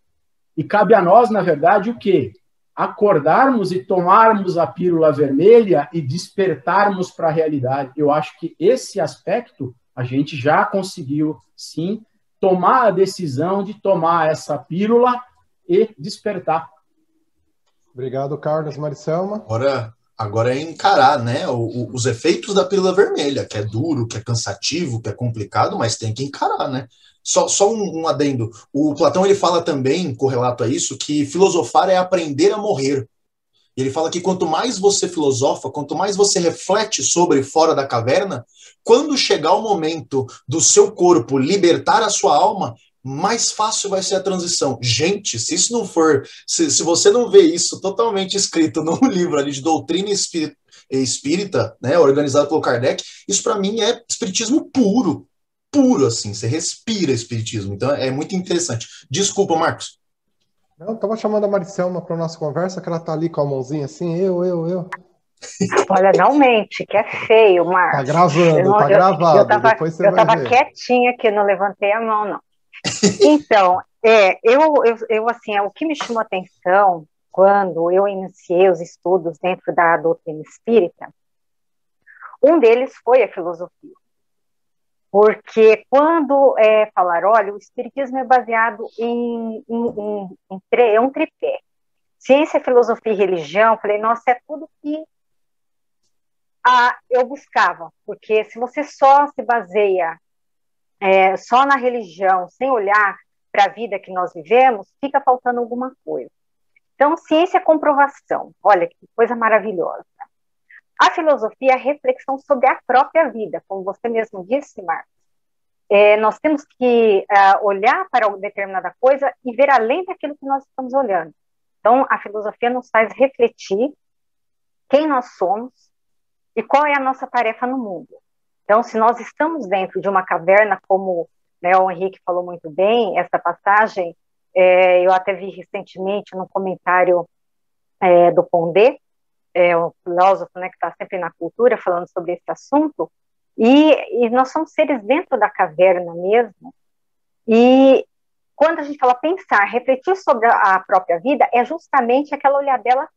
E cabe a nós, na verdade, o quê? Acordarmos e tomarmos a pílula vermelha e despertarmos para a realidade. Eu acho que esse aspecto a gente já conseguiu, sim, tomar a decisão de tomar essa pílula e despertar. Obrigado, Carlos. Maricelma? Agora é encarar, né, os efeitos da pílula vermelha, que é duro, que é cansativo, que é complicado, mas tem que encarar, né? Só um adendo. O Platão, ele fala também, correlato a isso, que filosofar é aprender a morrer. Ele fala que quanto mais você filosofa, quanto mais você reflete sobre fora da caverna, quando chegar o momento do seu corpo libertar a sua alma, mais fácil vai ser a transição. Gente, se isso não for, se você não vê isso totalmente escrito num livro ali de doutrina espírita, né, organizado pelo Kardec, isso para mim é espiritismo puro, assim, você respira espiritismo. Então é muito interessante. Desculpa, Marcos. Não, estava chamando a Maricelma para a nossa conversa, que ela está ali com a mãozinha assim, eu. Olha, não mente, que é feio, Marcos. Tá gravando, tá gravado. Depois você vai ver. Eu estava quietinha aqui, não levantei a mão, não. Então, assim, o que me chamou a atenção quando eu iniciei os estudos dentro da doutrina espírita, um deles foi a filosofia. Porque quando falaram, olha, o espiritismo é baseado em um tripé. Ciência, filosofia e religião, falei, nossa, é tudo que eu buscava. Porque se você só se baseia só na religião, sem olhar para a vida que nós vivemos, fica faltando alguma coisa. Então, ciência é comprovação. Olha, que coisa maravilhosa. A filosofia é a reflexão sobre a própria vida, como você mesmo disse, Marcos. Nós temos que olhar para uma determinada coisa e ver além daquilo que nós estamos olhando. Então, a filosofia nos faz refletir quem nós somos e qual é a nossa tarefa no mundo. Então, se nós estamos dentro de uma caverna, como, né, o Henrique falou muito bem, essa passagem, eu até vi recentemente num comentário do Pondé, um filósofo, né, que está sempre na cultura, falando sobre esse assunto, e nós somos seres dentro da caverna mesmo, e quando a gente fala pensar, refletir sobre a própria vida, é justamente aquela olhadela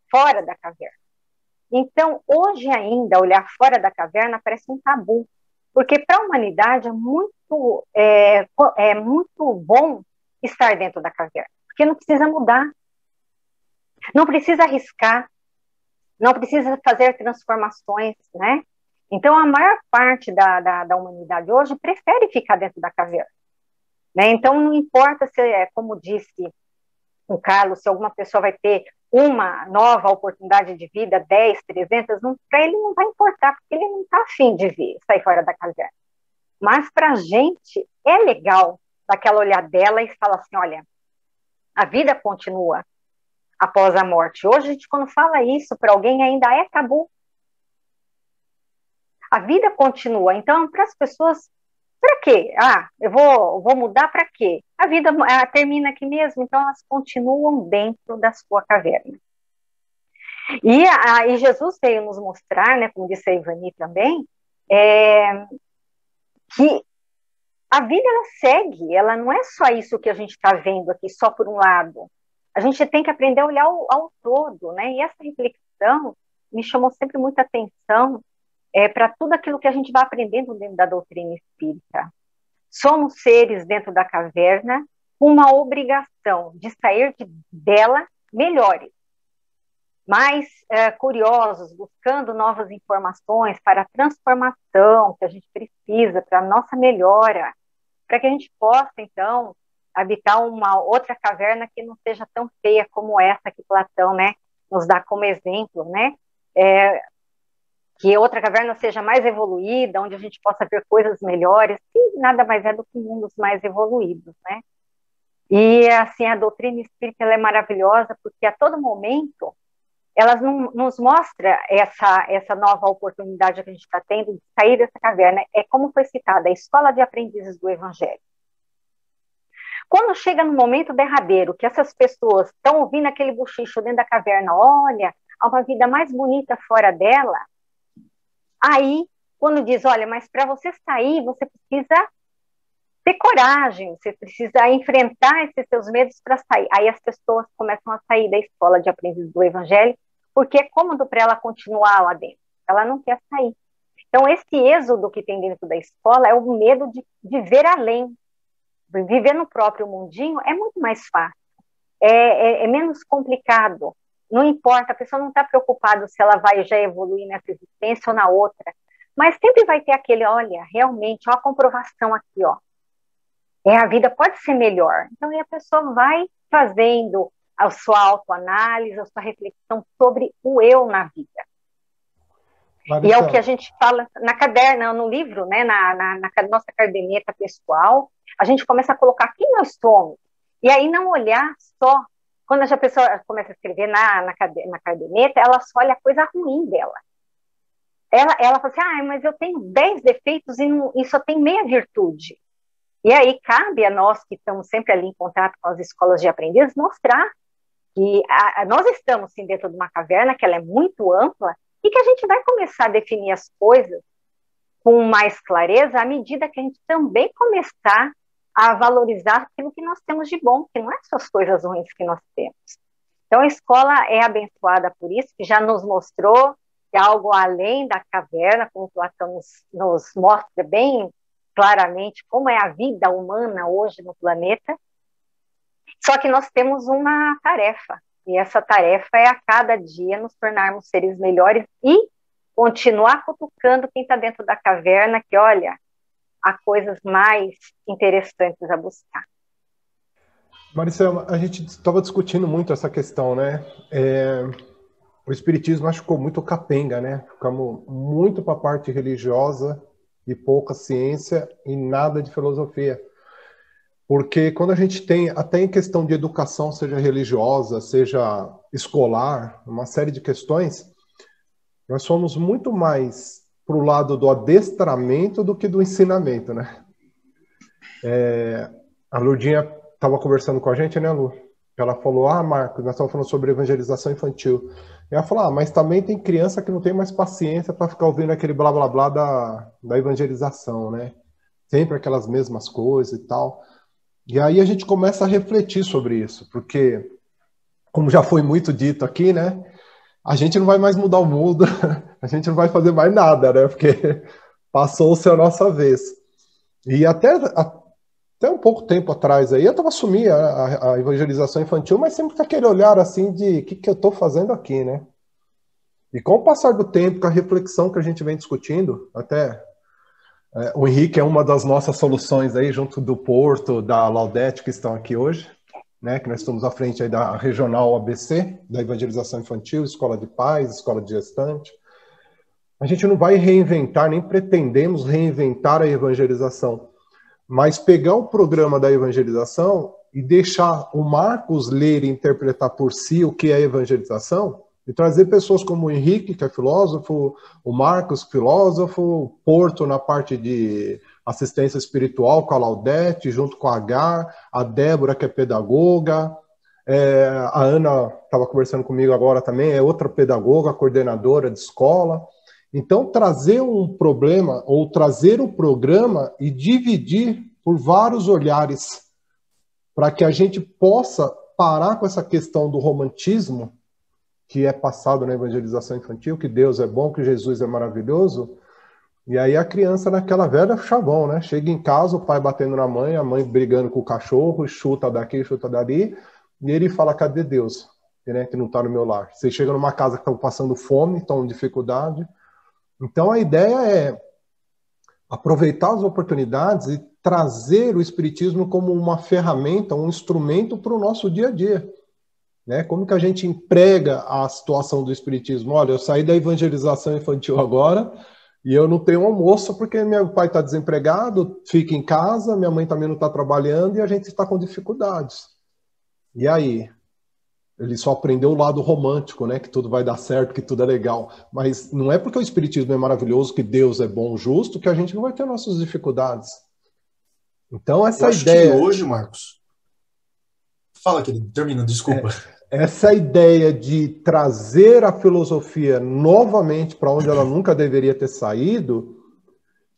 fora da caverna. Então, hoje ainda, olhar fora da caverna parece um tabu, porque para a humanidade é muito bom estar dentro da caverna, porque não precisa mudar, não precisa arriscar, não precisa fazer transformações, né? Então, a maior parte da humanidade hoje prefere ficar dentro da caverna, né? Então, não importa se, como disse o Carlos, se alguma pessoa vai ter uma nova oportunidade de vida, 10, 300, para ele não vai importar, porque ele não está afim de sair fora da caverna. Mas para a gente é legal daquela olhadela e falar assim, olha, a vida continua após a morte. Hoje, a gente, quando fala isso para alguém, ainda é tabu. A vida continua. Então, para as pessoas, para quê? Eu vou mudar para quê? A vida termina aqui mesmo, então elas continuam dentro da sua caverna. E Jesus veio nos mostrar, né, como disse a Ivani também, que a vida ela segue, ela não é só isso que a gente está vendo aqui, só por um lado. A gente tem que aprender a olhar ao todo, né? E essa reflexão me chamou sempre muita atenção para tudo aquilo que a gente vai aprendendo dentro da doutrina espírita. Somos seres dentro da caverna com uma obrigação de sair dela melhores, mais curiosos, buscando novas informações para a transformação que a gente precisa, para a nossa melhora, para que a gente possa, então, habitar uma outra caverna que não seja tão feia como essa que Platão, né, nos dá como exemplo, né? Que outra caverna seja mais evoluída, onde a gente possa ver coisas melhores, que nada mais é do que mundos mais evoluídos, né? E, assim, a doutrina espírita ela é maravilhosa, porque a todo momento ela nos mostra essa nova oportunidade que a gente está tendo de sair dessa caverna. É como foi citada, a escola de aprendizes do Evangelho. Quando chega no momento derradeiro, que essas pessoas estão ouvindo aquele bochicho dentro da caverna, olha, há uma vida mais bonita fora dela, aí, quando diz, olha, mas para você sair, você precisa ter coragem, você precisa enfrentar esses seus medos para sair. Aí as pessoas começam a sair da escola de aprendizes do Evangelho, porque é cômodo para ela continuar lá dentro. Ela não quer sair. Então, esse êxodo que tem dentro da escola é o medo de ver além. Viver no próprio mundinho é muito mais fácil. É menos complicado. Não importa, a pessoa não está preocupada se ela vai já evoluir nessa existência ou na outra. Mas sempre vai ter aquele, olha, realmente, ó, a comprovação aqui, ó. A vida pode ser melhor. Então, aí a pessoa vai fazendo a sua autoanálise, a sua reflexão sobre o eu na vida. E é o que a gente fala na caderna, no livro, né, na nossa caderneta pessoal, a gente começa a colocar quem nós somos. E aí não olhar só, quando a pessoa começa a escrever na caderneta, ela só olha a coisa ruim dela. Ela fala assim, mas eu tenho 10 defeitos e só tem meia virtude. E aí cabe a nós que estamos sempre ali em contato com as escolas de aprendizes mostrar que nós estamos sim dentro de uma caverna, que ela é muito ampla, e que a gente vai começar a definir as coisas com mais clareza à medida que a gente também começar a valorizar aquilo que nós temos de bom, que não é só as coisas ruins que nós temos. Então a escola é abençoada por isso, que já nos mostrou que é algo além da caverna, como Platão nos mostra bem claramente como é a vida humana hoje no planeta. Só que nós temos uma tarefa, e essa tarefa é a cada dia nos tornarmos seres melhores e continuar cutucando quem está dentro da caverna, que olha, há coisas mais interessantes a buscar. Maricel, a gente estava discutindo muito essa questão, né? O espiritismo acho que ficou muito capenga, né? Ficamos muito para a parte religiosa e pouca ciência e nada de filosofia. Porque quando a gente tem, até em questão de educação, seja religiosa, seja escolar, uma série de questões, nós somos muito mais para o lado do adestramento do que do ensinamento, né? A Lurdinha estava conversando com a gente, né, Lu? Ela falou, Marcos, nós estávamos falando sobre evangelização infantil. E ela falou, mas também tem criança que não tem mais paciência para ficar ouvindo aquele blá blá blá da evangelização, né? Sempre aquelas mesmas coisas e tal. E aí a gente começa a refletir sobre isso, porque, como já foi muito dito aqui, né? A gente não vai mais mudar o mundo, a gente não vai fazer mais nada, né? Porque passou-se a nossa vez. E até um pouco tempo atrás aí, eu estava assumindo a evangelização infantil, mas sempre com aquele olhar assim de o que eu estou fazendo aqui, né? E com o passar do tempo, com a reflexão que a gente vem discutindo, até o Henrique é uma das nossas soluções aí, junto do Porto, da Laudete, que estão aqui hoje, né? Que nós estamos à frente aí da Regional ABC, da evangelização infantil, escola de pais, escola de gestante. A gente não vai reinventar, nem pretendemos reinventar a evangelização, mas pegar o programa da evangelização e deixar o Marcos ler e interpretar por si o que é evangelização, e trazer pessoas como o Henrique, que é filósofo, o Marcos, filósofo, o Porto na parte de assistência espiritual com a Laudete, junto com a H, a Débora, que é pedagoga, a Ana estava conversando comigo agora também, é outra pedagoga, coordenadora de escola. Então, trazer um problema, ou trazer o programa e dividir por vários olhares, para que a gente possa parar com essa questão do romantismo, que é passado na evangelização infantil, que Deus é bom, que Jesus é maravilhoso, e aí a criança naquela velha chavão, né? Chega em casa, o pai batendo na mãe, a mãe brigando com o cachorro, chuta daqui, chuta dali, e ele fala, cadê Deus? Né? Que não está no meu lar. Você chega numa casa que estão passando fome, estão em dificuldade. Então a ideia é aproveitar as oportunidades e trazer o espiritismo como uma ferramenta, um instrumento para o nosso dia a dia. Né? Como que a gente emprega a situação do espiritismo? Olha, eu saí da evangelização infantil agora e eu não tenho almoço porque meu pai está desempregado, fica em casa, minha mãe também não está trabalhando e a gente está com dificuldades. E aí? Ele só aprendeu o lado romântico, né? Que tudo vai dar certo, que tudo é legal. Mas não é porque o espiritismo é maravilhoso, que Deus é bom, justo, que a gente não vai ter nossas dificuldades. Então essa eu acho ideia... que hoje, Marcos... Fala, querido, termina, desculpa. Essa ideia de trazer a filosofia novamente para onde ela nunca deveria ter saído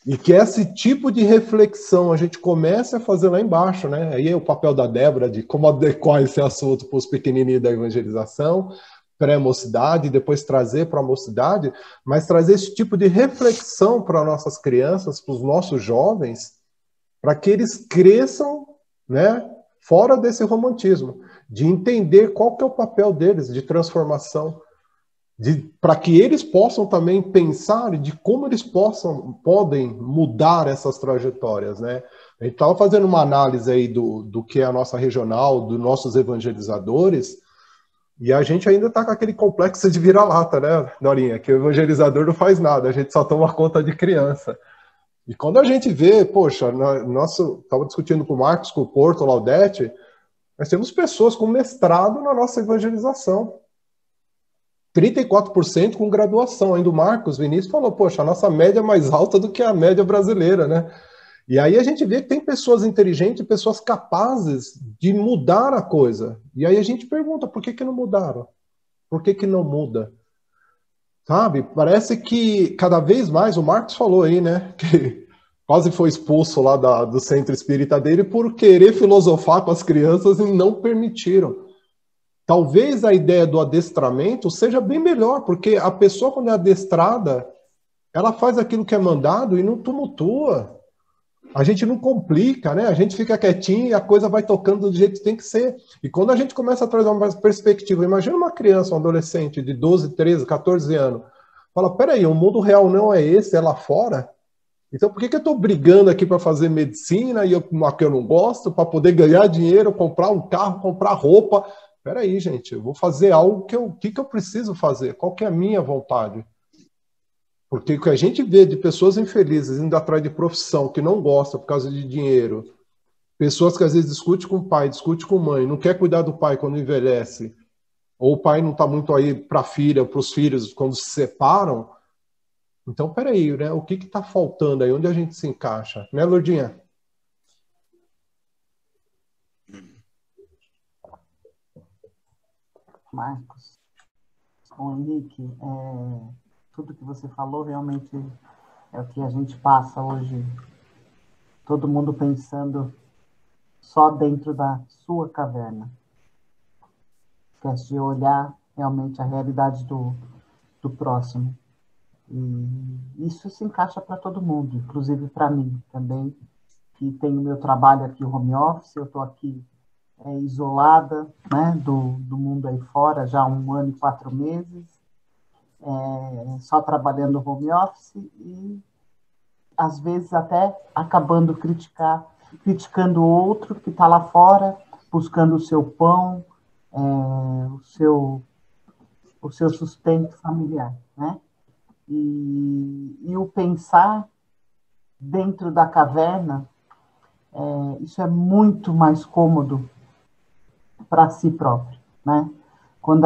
E que esse tipo de reflexão a gente comece a fazer lá embaixo, né? Aí é o papel da Débora de como adequar esse assunto para os pequenininhos da evangelização, pré-mocidade, depois trazer para a mocidade, mas trazer esse tipo de reflexão para nossas crianças, para os nossos jovens, para que eles cresçam, né, fora desse romantismo, de entender qual que é o papel deles de transformação, para que eles possam também pensar de como eles podem mudar essas trajetórias, né? A gente estava fazendo uma análise aí do que é a nossa regional, dos nossos evangelizadores, e a gente ainda está com aquele complexo de vira-lata, né, Dorinha? Que o evangelizador não faz nada, a gente só toma conta de criança. E quando a gente vê, poxa, estava discutindo com o Marcos, com o Porto, Laudete, nós temos pessoas com mestrado na nossa evangelização. 34% com graduação. Ainda o Marcos Vinícius falou, poxa, a nossa média é mais alta do que a média brasileira, né? E aí a gente vê que tem pessoas inteligentes, pessoas capazes de mudar a coisa. E aí a gente pergunta, por que não mudaram? Por que não muda? Sabe? Parece que cada vez mais, o Marcos falou aí, né? Que quase foi expulso lá do centro espírita dele por querer filosofar com as crianças e não permitiram. Talvez a ideia do adestramento seja bem melhor, porque a pessoa, quando é adestrada, ela faz aquilo que é mandado e não tumultua. A gente não complica, né? A gente fica quietinho e a coisa vai tocando do jeito que tem que ser. E quando a gente começa a trazer uma perspectiva, imagina uma criança, um adolescente de 12, 13, 14 anos, fala, peraí, o mundo real não é esse, é lá fora? Então por que eu estou brigando aqui para fazer medicina e uma que eu não gosto, para poder ganhar dinheiro, comprar um carro, comprar roupa? Peraí, gente, eu vou fazer algo que eu preciso fazer? Qual que é a minha vontade? Porque o que a gente vê de pessoas infelizes indo atrás de profissão que não gosta por causa de dinheiro, pessoas que às vezes discutem com o pai, discutem com a mãe, não quer cuidar do pai quando envelhece, ou o pai não está muito aí para a filha, para os filhos quando se separam. Então, peraí, né? O que está faltando aí? Onde a gente se encaixa? Né, Lourdinha? Marcos, bom, Henrique, tudo que você falou realmente é o que a gente passa hoje, todo mundo pensando só dentro da sua caverna. Esquece de olhar realmente a realidade do próximo. E isso se encaixa para todo mundo, inclusive para mim também, que tenho meu trabalho aqui, home office, eu estou aqui isolada, né, do mundo aí fora, já há 1 ano e 4 meses, só trabalhando home office e, às vezes, até acabando criticando o outro que está lá fora, buscando o seu pão, o seu sustento familiar, né? E o pensar dentro da caverna, isso é muito mais cômodo para si próprio, né? Quando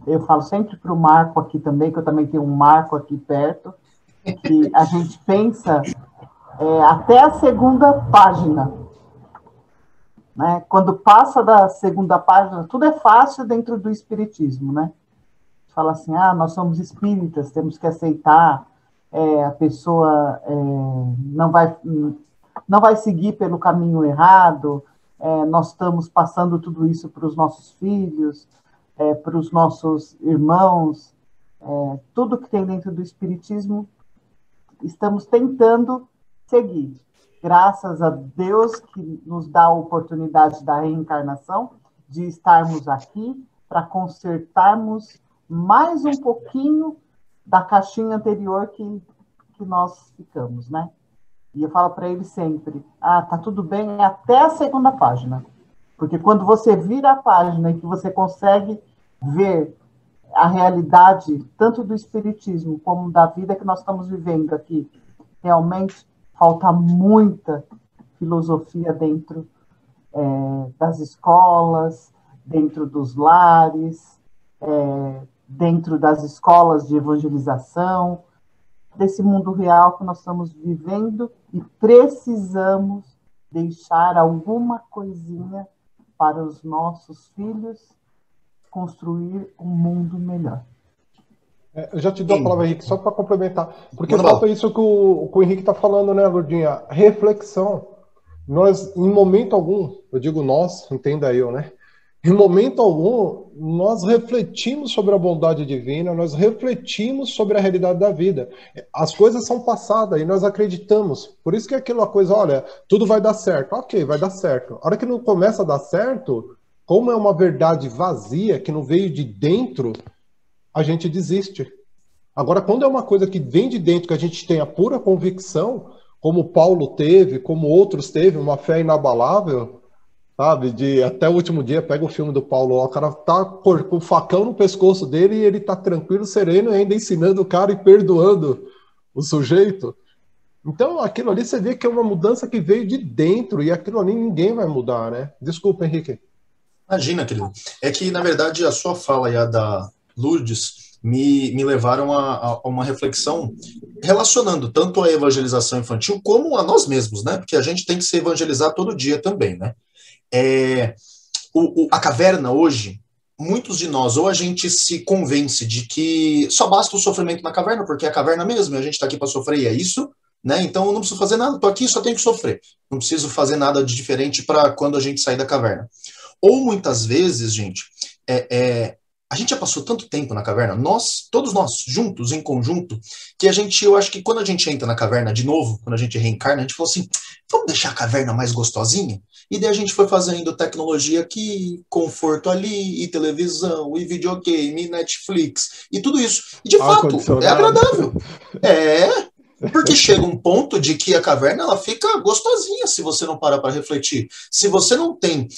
eu falo sempre para o Marco aqui também, que eu também tenho um Marco aqui perto, que a gente pensa até a 2ª página, né? Quando passa da 2ª página, tudo é fácil dentro do espiritismo, né? Fala assim, nós somos espíritas, temos que aceitar, a pessoa não vai seguir pelo caminho errado, nós estamos passando tudo isso para os nossos filhos, para os nossos irmãos, tudo que tem dentro do espiritismo, estamos tentando seguir. Graças a Deus que nos dá a oportunidade da reencarnação, de estarmos aqui para consertarmos mais um pouquinho da caixinha anterior que nós ficamos, né? E eu falo para ele sempre, tá tudo bem até a 2ª página. Porque quando você vira a página e que você consegue ver a realidade, tanto do espiritismo como da vida que nós estamos vivendo aqui, realmente falta muita filosofia dentro das escolas, dentro dos lares, dentro das escolas de evangelização, desse mundo real que nós estamos vivendo e precisamos deixar alguma coisinha para os nossos filhos construir um mundo melhor. Eu já te dou a palavra, Henrique, só para complementar. Porque Manda falta bala. isso que o Henrique está falando, né, Lourdinha? Reflexão. Nós, em momento algum, eu digo nós, entenda eu, né? Em momento algum, nós refletimos sobre a bondade divina, nós refletimos sobre a realidade da vida. As coisas são passadas e nós acreditamos. Por isso que é aquela coisa, olha, tudo vai dar certo. Ok, vai dar certo. A hora que não começa a dar certo, como é uma verdade vazia, que não veio de dentro, a gente desiste. Agora, quando é uma coisa que vem de dentro, que a gente tem a pura convicção, como Paulo teve, como outros teve, uma fé inabalável, sabe? De até o último dia, pega o filme do Paulo, ó, o cara tá com o facão no pescoço dele e ele tá tranquilo, sereno, e ainda ensinando o cara e perdoando o sujeito. Então, aquilo ali você vê que é uma mudança que veio de dentro, e aquilo ali ninguém vai mudar, né? Desculpa, Henrique. Imagina, querido. É que, na verdade, a sua fala e a da Lourdes me levaram a uma reflexão relacionando tanto a evangelização infantil como a nós mesmos, né? Porque a gente tem que se evangelizar todo dia também, né? A caverna hoje, muitos de nós, ou a gente se convence de que só basta o sofrimento na caverna, porque é a caverna mesmo, e a gente está aqui para sofrer e é isso, né? Então eu não preciso fazer nada, estou aqui, só tenho que sofrer. Não preciso fazer nada de diferente para quando a gente sair da caverna. Ou muitas vezes, gente, a gente já passou tanto tempo na caverna, todos nós, juntos, em conjunto, que eu acho que quando a gente entra na caverna de novo, quando a gente reencarna, a gente falou assim, vamos deixar a caverna mais gostosinha? E daí a gente foi fazendo tecnologia aqui, conforto ali, e televisão, e videogame, e Netflix, e tudo isso. E de fato, é agradável. Porque chega um ponto de que a caverna ela fica gostosinha se você não parar para refletir. Se você não tem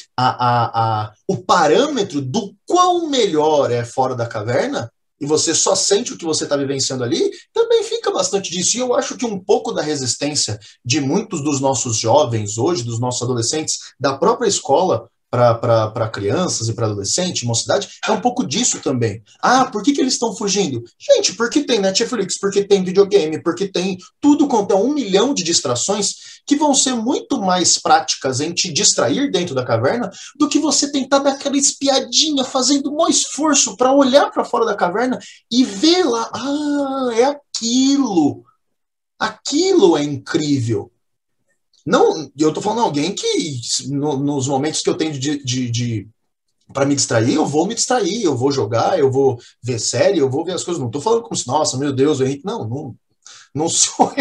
o parâmetro do quão melhor é fora da caverna, e você só sente o que você está vivenciando ali, também fica bastante disso. E eu acho que um pouco da resistência de muitos dos nossos jovens hoje, dos nossos adolescentes, da própria escola, para crianças e para adolescentes, mocidade, é um pouco disso também. Por que eles estão fugindo? Gente, porque tem Netflix, porque tem videogame, porque tem tudo quanto é 1 milhão de distrações que vão ser muito mais práticas em te distrair dentro da caverna do que você tentar dar aquela espiadinha, fazendo um maior esforço para olhar para fora da caverna e ver lá, é aquilo. Aquilo é incrível. Não, eu tô falando alguém que nos momentos que eu tenho para me distrair, eu vou me distrair, eu vou jogar, eu vou ver série, eu vou ver as coisas. Não tô falando como se, nossa, meu Deus, o Henrique, não sou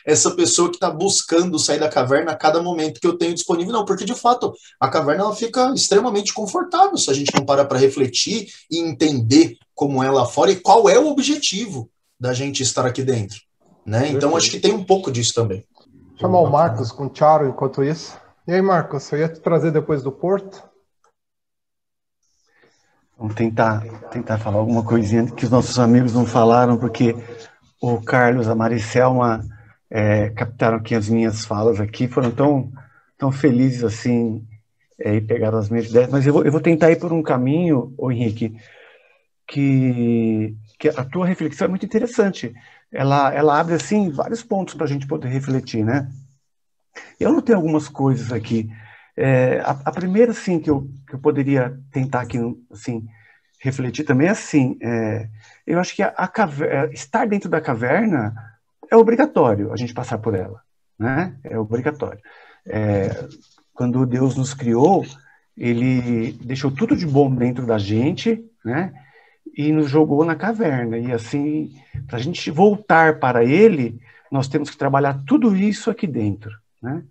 essa pessoa que está buscando sair da caverna a cada momento que eu tenho disponível, não, porque de fato a caverna ela fica extremamente confortável se a gente não parar para refletir e entender como é lá fora e qual é o objetivo da gente estar aqui dentro, né? Então acho que tem um pouco disso também. Chamar o Marcos com o Charo enquanto isso. E aí, Marcos, eu ia te trazer depois do Porto? Vamos tentar falar alguma coisinha que os nossos amigos não falaram, porque o Carlos, a Maricelma captaram aqui as minhas falas aqui, foram tão felizes assim, e pegaram as minhas ideias, mas eu vou tentar ir por um caminho, Henrique, que a tua reflexão é muito interessante. Ela abre, assim, vários pontos para a gente poder refletir, né? Eu notei algumas coisas aqui. A primeira, assim, que eu poderia tentar aqui, assim, refletir também é assim, eu acho que estar dentro da caverna é obrigatório a gente passar por ela, né? É obrigatório. Quando Deus nos criou, Ele deixou tudo de bom dentro da gente, né? E nos jogou na caverna. E assim, para a gente voltar para Ele, nós temos que trabalhar tudo isso aqui dentro, né?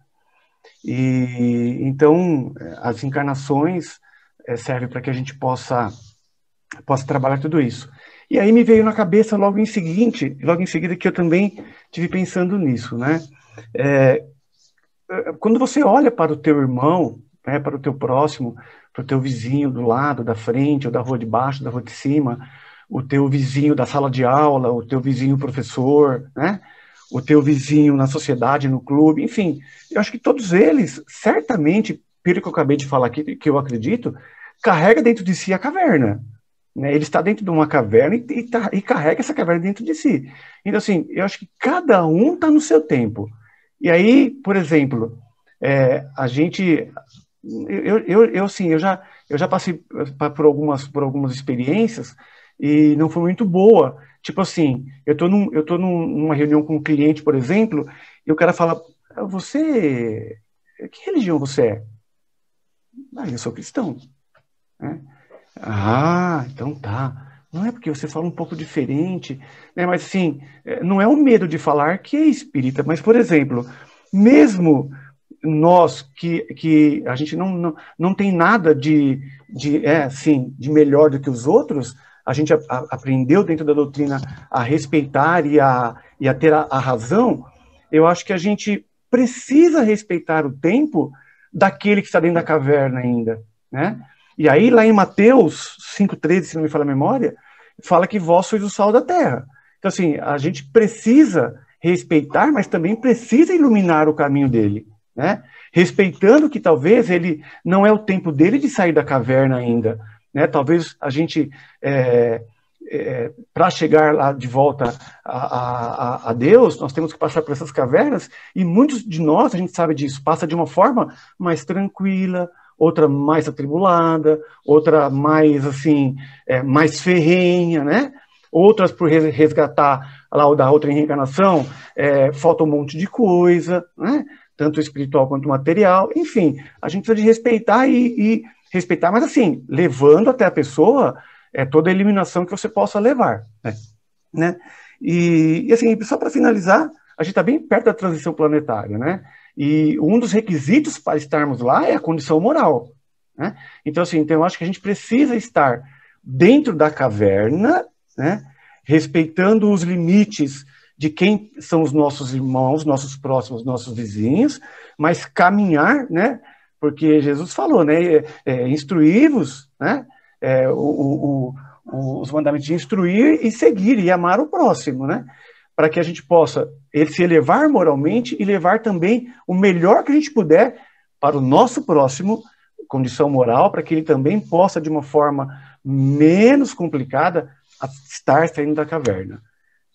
E então, as encarnações servem para que a gente possa trabalhar tudo isso. E aí me veio na cabeça logo em seguida que eu também tive pensando nisso, né? Quando você olha para o teu irmão, né, para o teu próximo, para o teu vizinho do lado, da frente, ou da rua de baixo, da rua de cima, o teu vizinho da sala de aula, o teu vizinho professor, né? O teu vizinho na sociedade, no clube, enfim, eu acho que todos eles, certamente, pelo que eu acabei de falar aqui, que eu acredito, carrega dentro de si a caverna, né? Ele está dentro de uma caverna e carrega essa caverna dentro de si. Então, assim, eu acho que cada um está no seu tempo. E aí, por exemplo, a gente... Eu já passei por algumas experiências e não foi muito boa. Tipo assim, eu tô numa reunião com um cliente, por exemplo, e o cara fala, você, que religião você é? Ah, eu sou cristão. Né? Ah, então tá. Não é porque você fala um pouco diferente, né? Mas assim, não é o medo de falar que é espírita, mas, por exemplo, mesmo nós que a gente não tem nada de melhor do que os outros, a gente aprendeu dentro da doutrina a respeitar e a ter a razão, eu acho que a gente precisa respeitar o tempo daquele que está dentro da caverna ainda, né? E aí, lá em Mateus 5,13, se não me falha a memória, fala que vós sois o sal da terra. Então, assim, a gente precisa respeitar, mas também precisa iluminar o caminho dele, né? Respeitando que talvez ele não é o tempo dele de sair da caverna ainda, né? Talvez a gente, para chegar lá de volta a Deus, nós temos que passar por essas cavernas, e muitos de nós, a gente sabe disso, passa de uma forma mais tranquila, outra mais atribulada, outra mais, assim, mais ferrenha, né? Outras por resgatar lá o da outra reencarnação, falta um monte de coisa, né? Tanto espiritual quanto material, enfim, a gente precisa de respeitar e respeitar, mas assim, levando até a pessoa toda a eliminação que você possa levar, né? E assim, só para finalizar, a gente está bem perto da transição planetária, né? E um dos requisitos para estarmos lá é a condição moral, né? Então, assim, eu acho que a gente precisa estar dentro da caverna, né? Respeitando os limites de quem são os nossos irmãos, nossos próximos, nossos vizinhos, mas caminhar, né? Porque Jesus falou, né? Instruí-vos, né? Os mandamentos de instruir e seguir e amar o próximo, né? Para que a gente possa se elevar moralmente e levar também o melhor que a gente puder para o nosso próximo, condição moral, para que ele também possa, de uma forma menos complicada, estar saindo da caverna.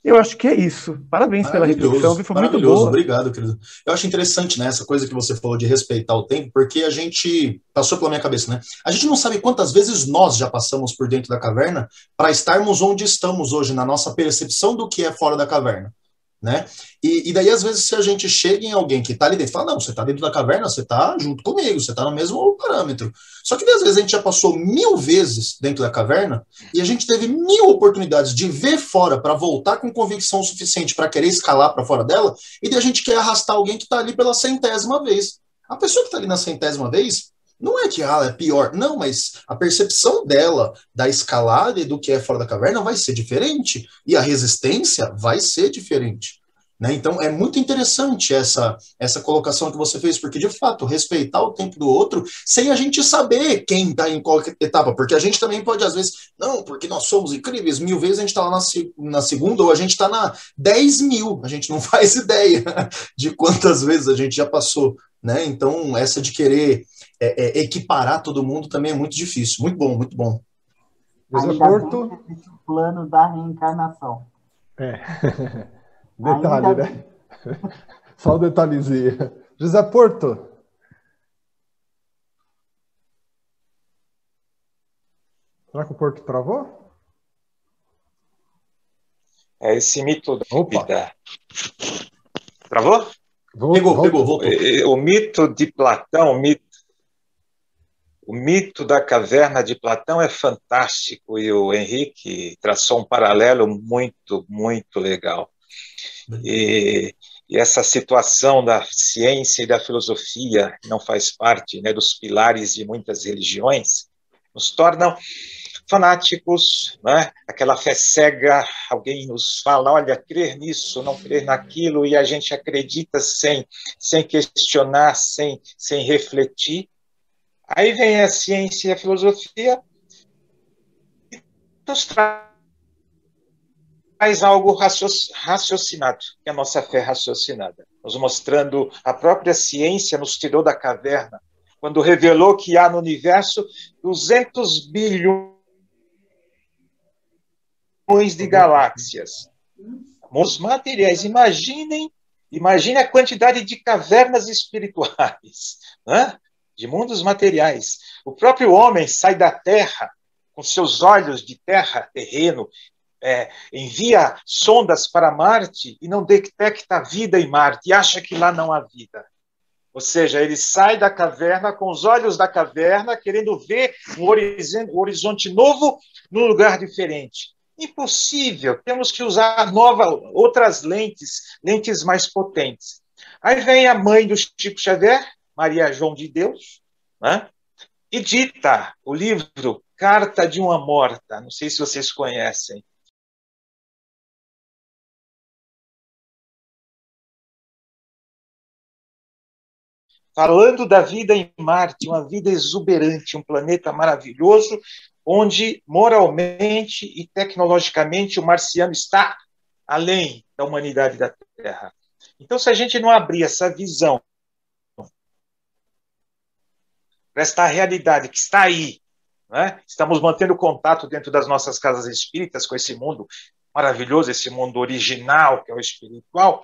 Eu acho que é isso. Parabéns pela reflexão, foi muito boa. Obrigado, querido. Eu acho interessante, né, essa coisa que você falou de respeitar o tempo, porque a gente, passou pela minha cabeça, né, a gente não sabe quantas vezes nós já passamos por dentro da caverna para estarmos onde estamos hoje, na nossa percepção do que é fora da caverna, né, e daí às vezes se a gente chega em alguém que está ali dentro, fala, não, você está dentro da caverna, você está junto comigo, você está no mesmo parâmetro, só que às vezes a gente já passou 1000 vezes dentro da caverna e a gente teve 1000 oportunidades de ver fora para voltar com convicção suficiente para querer escalar para fora dela, e daí a gente quer arrastar alguém que está ali pela 100ª vez. A pessoa que está ali na 100ª vez, não é que é pior, não, mas a percepção dela da escalada e do que é fora da caverna vai ser diferente, e a resistência vai ser diferente, né? Então é muito interessante essa colocação que você fez, porque de fato, respeitar o tempo do outro, sem a gente saber quem está em qual etapa, porque a gente também pode às vezes, não, porque nós somos incríveis, 1000 vezes a gente está lá na segunda, ou a gente está na 10.000, a gente não faz ideia de quantas vezes a gente já passou, né? Então essa de querer equiparar todo mundo também é muito difícil. Muito bom, muito bom. José Porto. O plano da reencarnação. Detalhe, ainda... né? Só um detalhezinho. José Porto. Será que o Porto travou? Esse mito da vida. Travou? Pegou, voltou. O mito de Platão, o mito da caverna de Platão é fantástico, e o Henrique traçou um paralelo muito, muito legal. E essa situação da ciência e da filosofia não faz parte, né, dos pilares de muitas religiões, nos tornam fanáticos, né? Aquela fé cega, alguém nos fala, olha, crer nisso, não crer naquilo, e a gente acredita sem questionar, sem refletir. Aí vem a ciência e a filosofia e nos traz algo raciocinado, que é a nossa fé raciocinada, nos mostrando, a própria ciência nos tirou da caverna, quando revelou que há no universo 200 bilhões de galáxias. Os materiais, imagine a quantidade de cavernas espirituais, né? De mundos materiais. O próprio homem sai da Terra com seus olhos de terra, terreno, envia sondas para Marte e não detecta vida em Marte e acha que lá não há vida. Ou seja, ele sai da caverna com os olhos da caverna, querendo ver um horizonte novo num lugar diferente. Impossível, temos que usar outras lentes mais potentes. Aí vem a mãe do Chico Xavier, Maria João de Deus, né? E dita o livro Carta de uma Morta, não sei se vocês conhecem. Falando da vida em Marte, uma vida exuberante, um planeta maravilhoso, onde moralmente e tecnologicamente o marciano está além da humanidade da Terra. Então, se a gente não abrir essa visão para esta realidade que está aí, né? Estamos mantendo contato dentro das nossas casas espíritas com esse mundo maravilhoso, esse mundo original, que é o espiritual,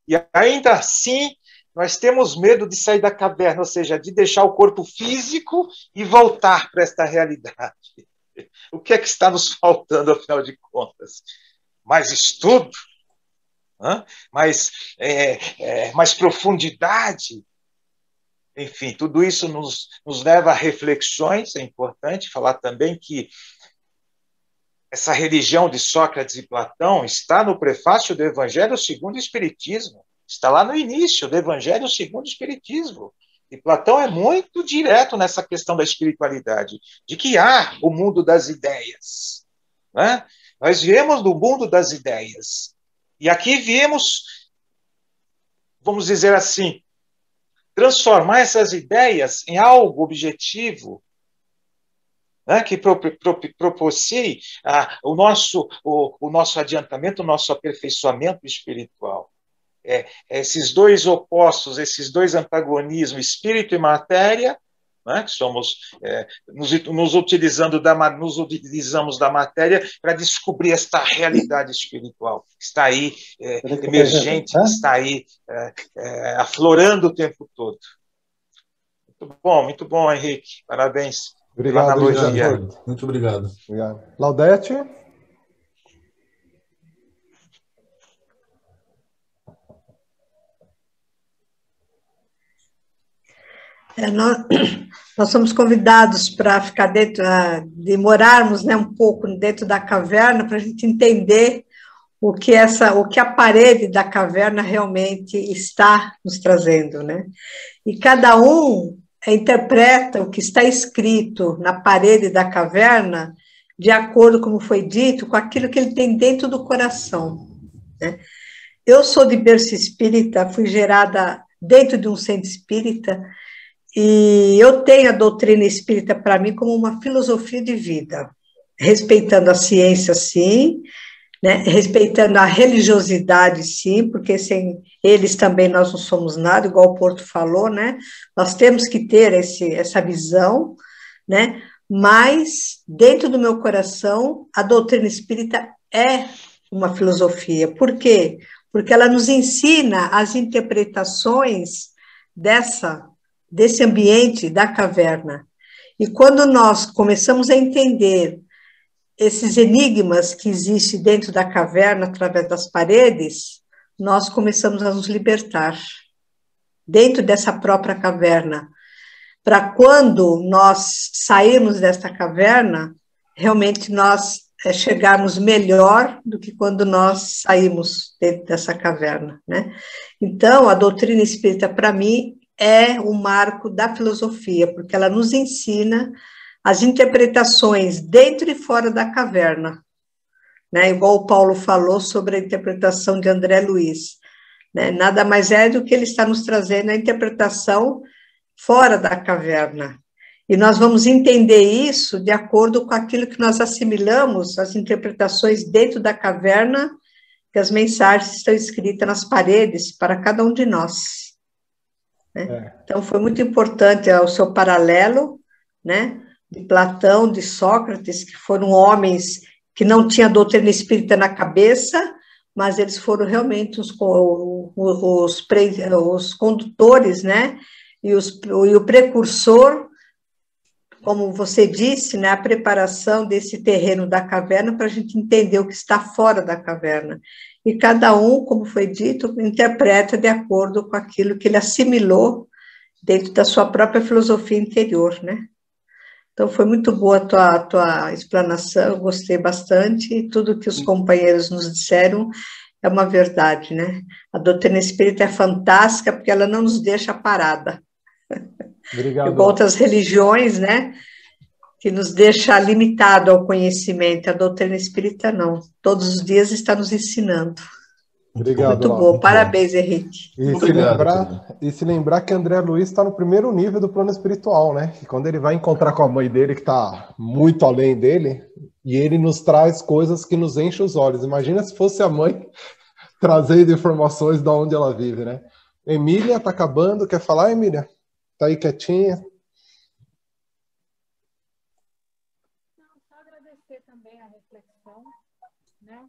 e ainda assim nós temos medo de sair da caverna, ou seja, de deixar o corpo físico e voltar para esta realidade. O que é que está nos faltando, afinal de contas? Mais estudo? Mais profundidade? Enfim, tudo isso nos leva a reflexões. É importante falar também que essa religião de Sócrates e Platão está no prefácio do Evangelho segundo o Espiritismo. Está lá no início do Evangelho segundo o Espiritismo. E Platão é muito direto nessa questão da espiritualidade, de que há o mundo das ideias. Né? Nós viemos do mundo das ideias. E aqui viemos, vamos dizer assim, transformar essas ideias em algo objetivo, né, que propicie o nosso adiantamento, o nosso aperfeiçoamento espiritual. Esses dois opostos, esses dois antagonismos, espírito e matéria, né, que somos nos utilizamos da matéria para descobrir esta realidade espiritual que está aí, emergente, que está aí aflorando o tempo todo. Muito bom, Henrique. Parabéns. Obrigado, muito obrigado. Laudete? Nós somos convidados para ficar dentro, de morarmos, né, um pouco dentro da caverna, para a gente entender o que a parede da caverna realmente está nos trazendo, né? E cada um interpreta o que está escrito na parede da caverna de acordo, como foi dito, com aquilo que ele tem dentro do coração, né? Eu sou de berço espírita, fui gerada dentro de um centro espírita, e eu tenho a doutrina espírita para mim como uma filosofia de vida, respeitando a ciência, sim, né? Respeitando a religiosidade, sim, porque sem eles também nós não somos nada, igual o Porto falou, né? Nós temos que ter essa visão, né? Mas, dentro do meu coração, a doutrina espírita é uma filosofia. Por quê? Porque ela nos ensina as interpretações desse ambiente da caverna. E quando nós começamos a entender esses enigmas que existem dentro da caverna, através das paredes, nós começamos a nos libertar dentro dessa própria caverna, para quando nós sairmos desta caverna, realmente nós chegarmos melhor do que quando nós saímos dentro dessa caverna, né? Então, a doutrina espírita, para mim, é o marco da filosofia, porque ela nos ensina as interpretações dentro e fora da caverna, né? Igual o Paulo falou sobre a interpretação de André Luiz, né? Nada mais é do que ele está nos trazendo a interpretação fora da caverna. E nós vamos entender isso de acordo com aquilo que nós assimilamos, as interpretações dentro da caverna, que as mensagens estão escritas nas paredes para cada um de nós. Né? Então, foi muito importante o seu paralelo, né, de Platão, de Sócrates, que foram homens que não tinham doutrina espírita na cabeça, mas eles foram realmente os condutores, né, e o precursor como você disse, né, a preparação desse terreno da caverna para a gente entender o que está fora da caverna. E cada um, como foi dito, interpreta de acordo com aquilo que ele assimilou dentro da sua própria filosofia interior, né? Então, foi muito boa a tua explanação, eu gostei bastante, e tudo que os companheiros nos disseram é uma verdade, né? A doutrina espírita é fantástica porque ela não nos deixa parada. Obrigado. Igual outras religiões, né? Que nos deixa limitado ao conhecimento. A doutrina espírita não. Todos os dias está nos ensinando. Obrigado, muito bom. Parabéns, Henrique. E se lembrar que André Luiz está no primeiro nível do plano espiritual, né? E quando ele vai encontrar com a mãe dele, que está muito além dele, e ele nos traz coisas que nos enchem os olhos. Imagina se fosse a mãe trazendo informações de onde ela vive, né? Emília, está acabando. Quer falar, Emília? Está aí quietinha. Não, só agradecer também a reflexão, né?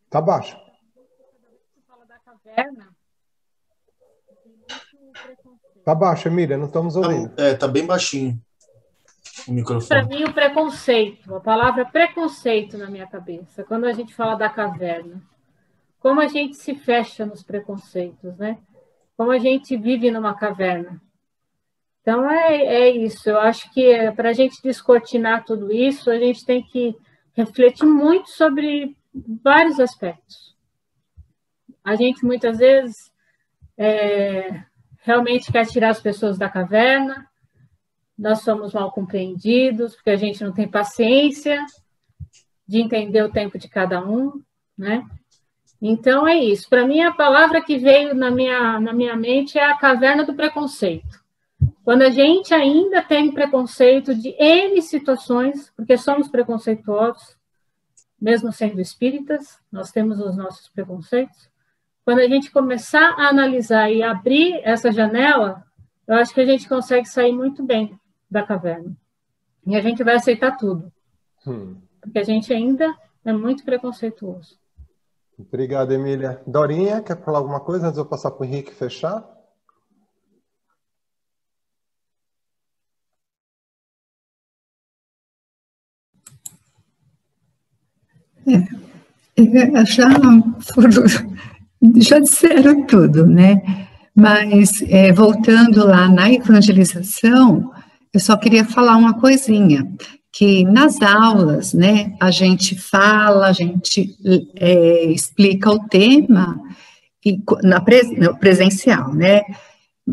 Tá baixo. Fala da caverna. Tá baixo, Emília, não estamos ouvindo. Tá bem baixinho o microfone. Para mim, o preconceito, a palavra preconceito na minha cabeça, quando a gente fala da caverna. Como a gente se fecha nos preconceitos, né? Como a gente vive numa caverna. Então, é isso. Eu acho que para a gente descortinar tudo isso, a gente tem que refletir muito sobre vários aspectos. A gente, muitas vezes, realmente quer tirar as pessoas da caverna, nós somos mal compreendidos, porque a gente não tem paciência de entender o tempo de cada um, né? Então, é isso. Para mim, a palavra que veio na minha mente é a caverna do preconceito. Quando a gente ainda tem preconceito de N situações, porque somos preconceituosos, mesmo sendo espíritas, nós temos os nossos preconceitos. Quando a gente começar a analisar e abrir essa janela, eu acho que a gente consegue sair muito bem da caverna. E a gente vai aceitar tudo. Porque a gente ainda é muito preconceituoso. Obrigado, Emília. Dorinha, quer falar alguma coisa antes de eu passar para o Henrique fechar? Já disseram tudo, né? Mas, voltando lá na evangelização, eu só queria falar uma coisinha, que nas aulas, né, a gente fala, a gente explica o tema, no presencial, né?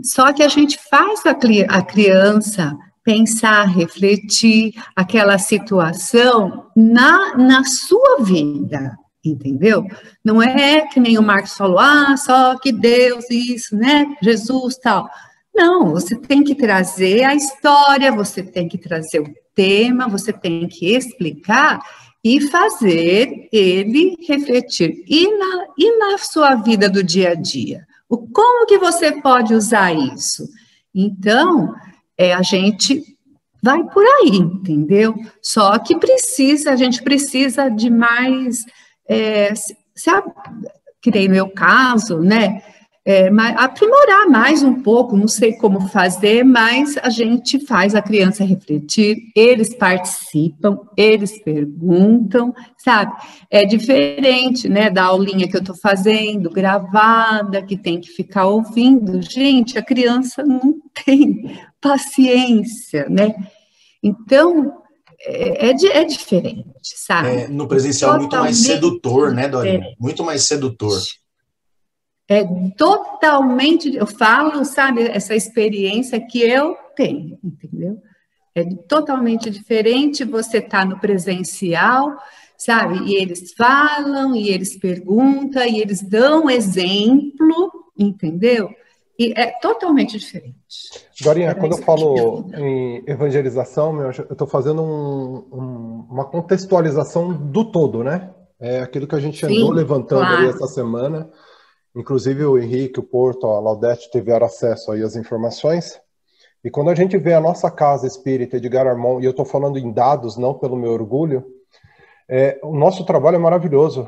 Só que a gente faz a criança pensar, refletir aquela situação na sua vida, entendeu? Não é que nem o Marcos falou, só que Deus, isso, né? Jesus, tal. Não, você tem que trazer a história, você tem que trazer o tema, você tem que explicar e fazer ele refletir. E na sua vida do dia a dia? Como que você pode usar isso? Então, a gente vai por aí, entendeu? Só que a gente precisa de mais, que nem no meu caso, né? Aprimorar mais um pouco, não sei como fazer, mas a gente faz a criança refletir, eles participam, eles perguntam, sabe? É diferente, né, da aulinha que eu estou fazendo, gravada, que tem que ficar ouvindo. Gente, a criança não tem paciência, né? Então, é diferente, sabe? No presencial é muito mais sedutor, né, Dorinha? Muito mais sedutor. É totalmente, eu falo, sabe, essa experiência que eu tenho, entendeu? É totalmente diferente você estar no presencial, sabe? E eles falam, e eles perguntam, e eles dão exemplo, entendeu? E é totalmente diferente. Dorinha, quando eu falo em evangelização, eu estou fazendo uma contextualização do todo, né? É aquilo que a gente andou levantando aí essa semana. Inclusive o Henrique, o Porto, a Laudete tiveram acesso aí às informações. E quando a gente vê a nossa casa espírita Edgar Armon, e eu estou falando em dados, não pelo meu orgulho, o nosso trabalho é maravilhoso,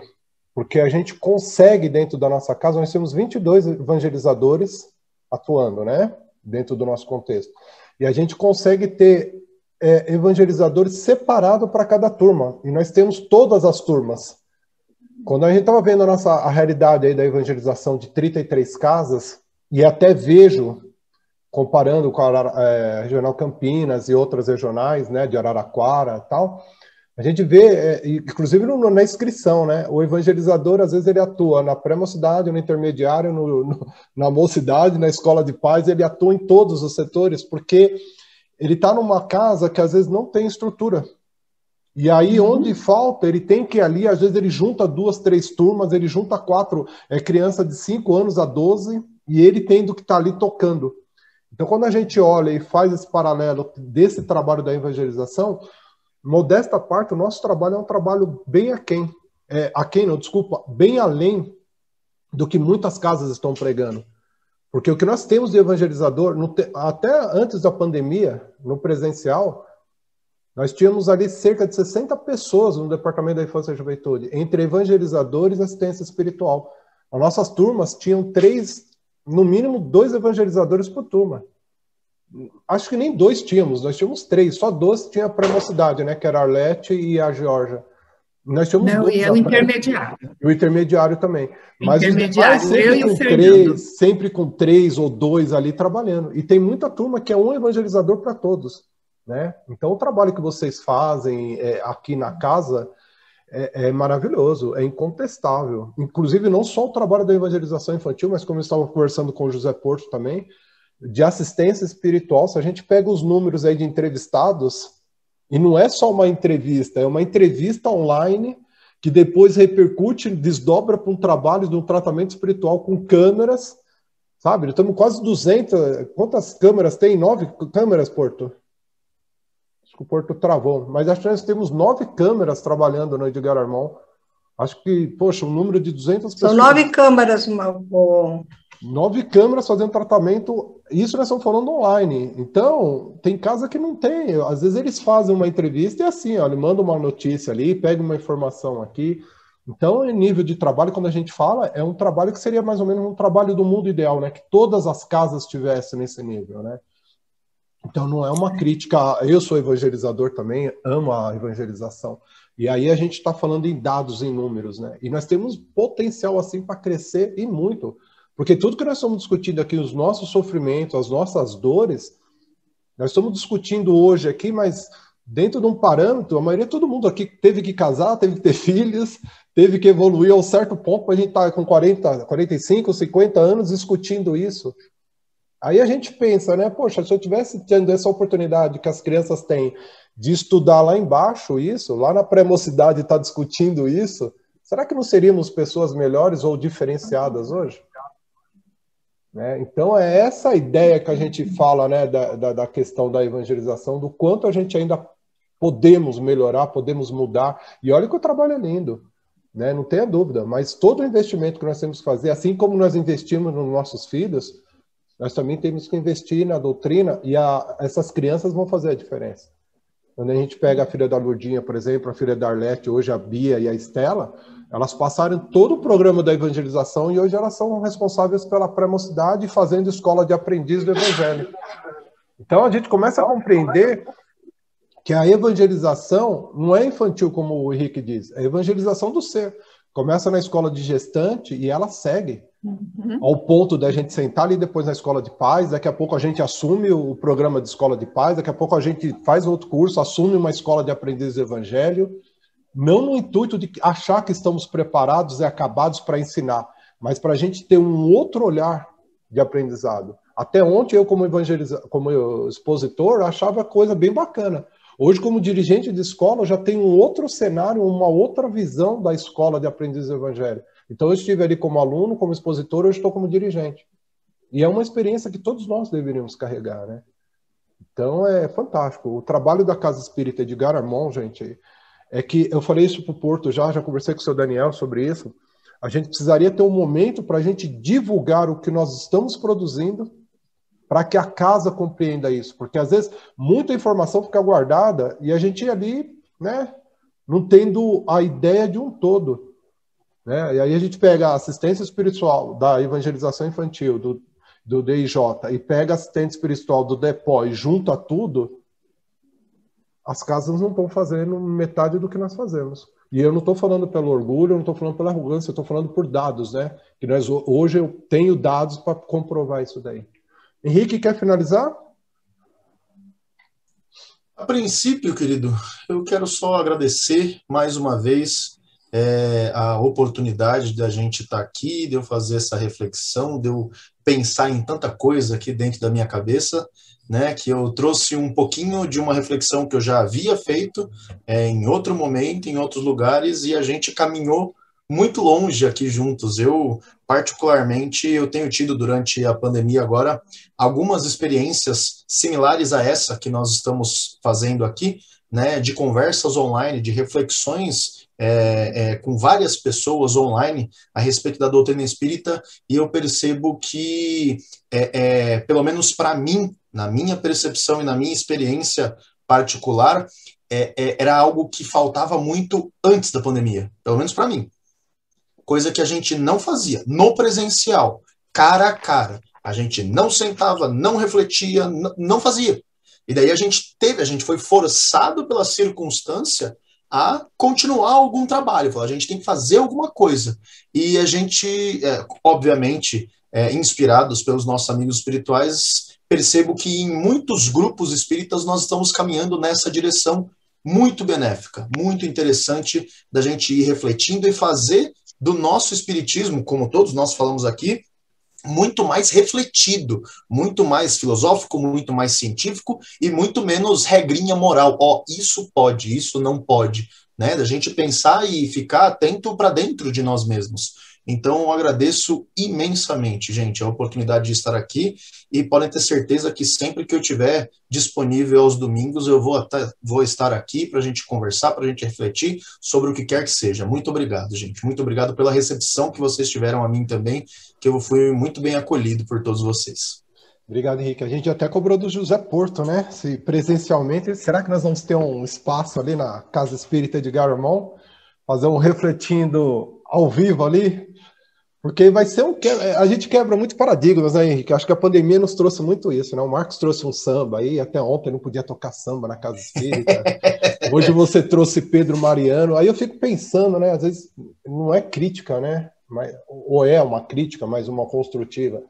porque a gente consegue, dentro da nossa casa, nós temos 22 evangelizadores atuando, né? dentro do nosso contexto. E a gente consegue ter evangelizadores separados para cada turma. E nós temos todas as turmas. Quando a gente estava vendo a realidade aí da evangelização de 33 casas, e até vejo, comparando com a Regional Campinas e outras regionais, né, de Araraquara e tal, a gente vê, inclusive na inscrição, né, o evangelizador, às vezes, ele atua na pré-mocidade, no intermediário, na mocidade, na escola de paz, ele atua em todos os setores, porque ele está numa casa que, às vezes, não tem estrutura. E aí, onde falta, ele tem que ir ali, às vezes, ele junta 2, 3 turmas, ele junta 4, criança de 5 anos a 12, e ele tendo que estar ali tocando. Então, quando a gente olha e faz esse paralelo desse trabalho da evangelização, modesta parte, o nosso trabalho é um trabalho bem bem além do que muitas casas estão pregando. Porque o que nós temos de evangelizador, até antes da pandemia, no presencial, nós tínhamos ali cerca de 60 pessoas no Departamento da Infância e Juventude, entre evangelizadores e assistência espiritual. As nossas turmas tinham 3, no mínimo 2 evangelizadores por turma. Acho que nem 2 tínhamos, nós tínhamos 3, só 2 tinha a pré-mocidade, né, que era a Arlete e a Georgia. Nós tínhamos 2. E o intermediário. E o intermediário também. Mas os intermediário, demais sempre com 3 ou 2 ali trabalhando. E tem muita turma que é um evangelizador para todos, né? Então o trabalho que vocês fazem aqui na casa é maravilhoso, é incontestável. Inclusive não só o trabalho da evangelização infantil, mas como eu estava conversando com o José Porto também, de assistência espiritual. Se a gente pega os números aí de entrevistados, e não é só uma entrevista, é uma entrevista online que depois repercute, desdobra para um trabalho de um tratamento espiritual com câmeras, sabe? Estamos quase 200, quantas câmeras tem? 9 câmeras, Porto? Acho que o Porto travou, mas acho que nós temos 9 câmeras trabalhando no Edgar Armond. Acho que, poxa, um número de 200 pessoas... São 9 câmeras, 9 câmeras fazendo tratamento, isso nós estamos falando online. Então, tem casa que não tem. Às vezes eles fazem uma entrevista e assim, ó, ele manda uma notícia ali, pega uma informação aqui. Então, em nível de trabalho, quando a gente fala, é um trabalho que seria mais ou menos um trabalho do mundo ideal, né? Que todas as casas estivessem nesse nível, né? Então, não é uma crítica. Eu sou evangelizador também, amo a evangelização. E aí a gente está falando em dados, em números, né? E nós temos potencial, assim, para crescer e muito. Porque tudo que nós estamos discutindo aqui, os nossos sofrimentos, as nossas dores, nós estamos discutindo hoje aqui, mas dentro de um parâmetro, a maioria, todo mundo aqui teve que casar, teve que ter filhos, teve que evoluir a um certo ponto para a gente estar com 40, 45, 50 anos discutindo isso. Aí a gente pensa, né? Poxa, se eu tivesse tendo essa oportunidade que as crianças têm de estudar lá embaixo isso, lá na pré-mocidade estar discutindo isso, será que não seríamos pessoas melhores ou diferenciadas hoje? Né? Então é essa ideia que a gente fala, né, da questão da evangelização, do quanto a gente ainda podemos melhorar, podemos mudar. E olha que o trabalho é lindo, né? Não tenha dúvida, mas todo o investimento que nós temos que fazer, assim como nós investimos nos nossos filhos, nós também temos que investir na doutrina, e essas crianças vão fazer a diferença. Quando a gente pega a filha da Lourdinha, por exemplo, a filha da Arlete, hoje a Bia e a Estela, elas passaram todo o programa da evangelização e hoje elas são responsáveis pela pré-mocidade, fazendo escola de aprendiz do Evangelho. Então a gente começa a compreender que a evangelização não é infantil, como o Henrique diz, é a evangelização do ser. Começa na escola de gestante e ela segue. Ao ponto da gente sentar ali depois na escola de paz, daqui a pouco a gente assume o programa de escola de paz, daqui a pouco a gente faz outro curso, assume uma escola de aprendiz do Evangelho, não no intuito de achar que estamos preparados e acabados para ensinar, mas para a gente ter um outro olhar de aprendizado. Até ontem eu, como expositor, achava coisa bem bacana. Hoje, como dirigente de escola, eu já tenho um outro cenário, uma outra visão da escola de aprendiz do Evangelho. Então, eu estive ali como aluno, como expositor, hoje estou como dirigente. E é uma experiência que todos nós deveríamos carregar, né? Então, é fantástico. O trabalho da Casa Espírita Edgar Armond, gente, é que eu falei isso para o Porto já conversei com o seu Daniel sobre isso. A gente precisaria ter um momento para a gente divulgar o que nós estamos produzindo para que a casa compreenda isso. Porque, às vezes, muita informação fica guardada e a gente ali, né, não tendo a ideia de um todo. Né? E aí a gente pega a assistência espiritual da evangelização infantil, do DIJ e pega assistente espiritual do DEPO e junta tudo, as casas não estão fazendo metade do que nós fazemos. E eu não estou falando pelo orgulho, eu não estou falando pela arrogância, eu estou falando por dados, né? Que hoje eu tenho dados para comprovar isso daí. Henrique, quer finalizar? A princípio, querido, eu quero só agradecer mais uma vez a oportunidade da gente estar aqui, de eu fazer essa reflexão, de eu pensar em tanta coisa aqui dentro da minha cabeça, né, que eu trouxe um pouquinho de uma reflexão que eu já havia feito em outro momento, em outros lugares, e a gente caminhou muito longe aqui juntos. Eu, particularmente, eu tenho tido durante a pandemia agora algumas experiências similares a essa que nós estamos fazendo aqui, né, de conversas online, de reflexões com várias pessoas online a respeito da doutrina espírita, e eu percebo que, pelo menos para mim, na minha percepção e na minha experiência particular, era algo que faltava muito antes da pandemia, pelo menos para mim. Coisa que a gente não fazia no presencial, cara a cara. A gente não sentava, não refletia, não fazia. E daí a gente foi forçado pela circunstância a continuar algum trabalho. A gente tem que fazer alguma coisa. E a gente, obviamente, inspirados pelos nossos amigos espirituais, percebo que em muitos grupos espíritas nós estamos caminhando nessa direção muito benéfica, muito interessante da gente ir refletindo e fazer do nosso espiritismo, como todos nós falamos aqui, muito mais refletido, muito mais filosófico, muito mais científico e muito menos regrinha moral. Isso pode, isso não pode, né? Da gente pensar e ficar atento para dentro de nós mesmos. Então, eu agradeço imensamente, gente, a oportunidade de estar aqui, e podem ter certeza que sempre que eu estiver disponível aos domingos, eu vou estar aqui para a gente conversar, para a gente refletir sobre o que quer que seja. Muito obrigado, gente. Muito obrigado pela recepção que vocês tiveram a mim também, que eu fui muito bem acolhido por todos vocês. Obrigado, Henrique. A gente até cobrou do José Porto, né? Se presencialmente, será que nós vamos ter um espaço ali na Casa Espírita de Garamond? Fazer um refletindo ao vivo ali? Porque vai ser a gente quebra muito paradigmas, né, Henrique? Acho que a pandemia nos trouxe muito isso, né? O Marcos trouxe um samba aí, até ontem não podia tocar samba na Casa Espírita. Hoje você trouxe Pedro Mariano. Aí eu fico pensando, né? Às vezes não é crítica, né? Ou é uma crítica, mas uma construtiva.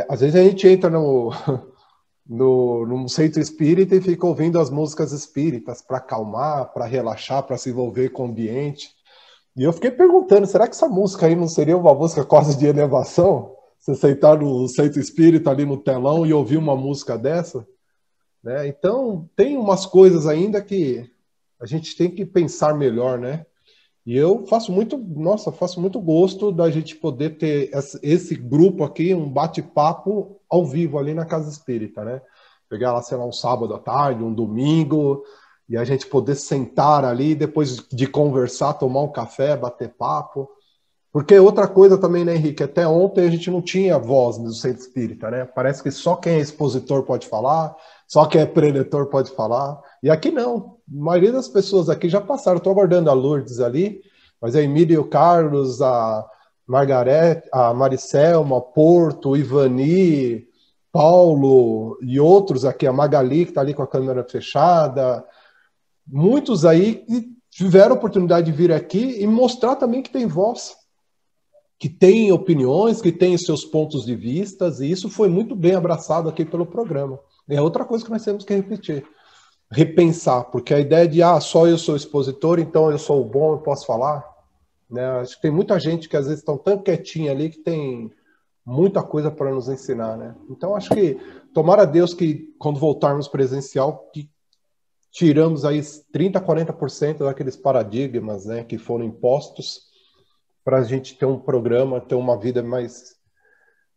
Às vezes a gente entra num centro espírita e fica ouvindo as músicas espíritas para acalmar, para relaxar, para se envolver com o ambiente. E eu fiquei perguntando, será que essa música aí não seria uma música quase de elevação? Você sentar no centro espírita ali no telão e ouvir uma música dessa? Né? Então, tem umas coisas ainda que a gente tem que pensar melhor, né? E eu faço muito gosto da gente poder ter esse grupo aqui, um bate-papo ao vivo ali na Casa Espírita, né? Pegar lá, sei lá, um sábado à tarde, um domingo, e a gente poder sentar ali, depois de conversar, tomar um café, bater papo. Porque outra coisa também, né, Henrique? Até ontem a gente não tinha voz no centro espírita, né? Parece que só quem é expositor pode falar, só quem é preletor pode falar. E aqui não. A maioria das pessoas aqui já passaram. Estou aguardando a Lourdes ali, mas a Emília e o Carlos, a Margarete, a Maricelma, Porto, o Ivani, Paulo e outros aqui, a Magali, que está ali com a câmera fechada. Muitos aí que tiveram a oportunidade de vir aqui e mostrar também que tem voz, que tem opiniões, que tem seus pontos de vista, e isso foi muito bem abraçado aqui pelo programa. É outra coisa que nós temos que repetir, repensar, porque a ideia de, só eu sou expositor, então eu sou o bom, eu posso falar, né? Acho que tem muita gente que às vezes estão tão quietinha ali que tem muita coisa para nos ensinar, né? Então acho que, tomara a Deus que quando voltarmos presencial, que tiramos aí 30%, 40% daqueles paradigmas, né, que foram impostos para a gente ter um programa, ter uma vida mais,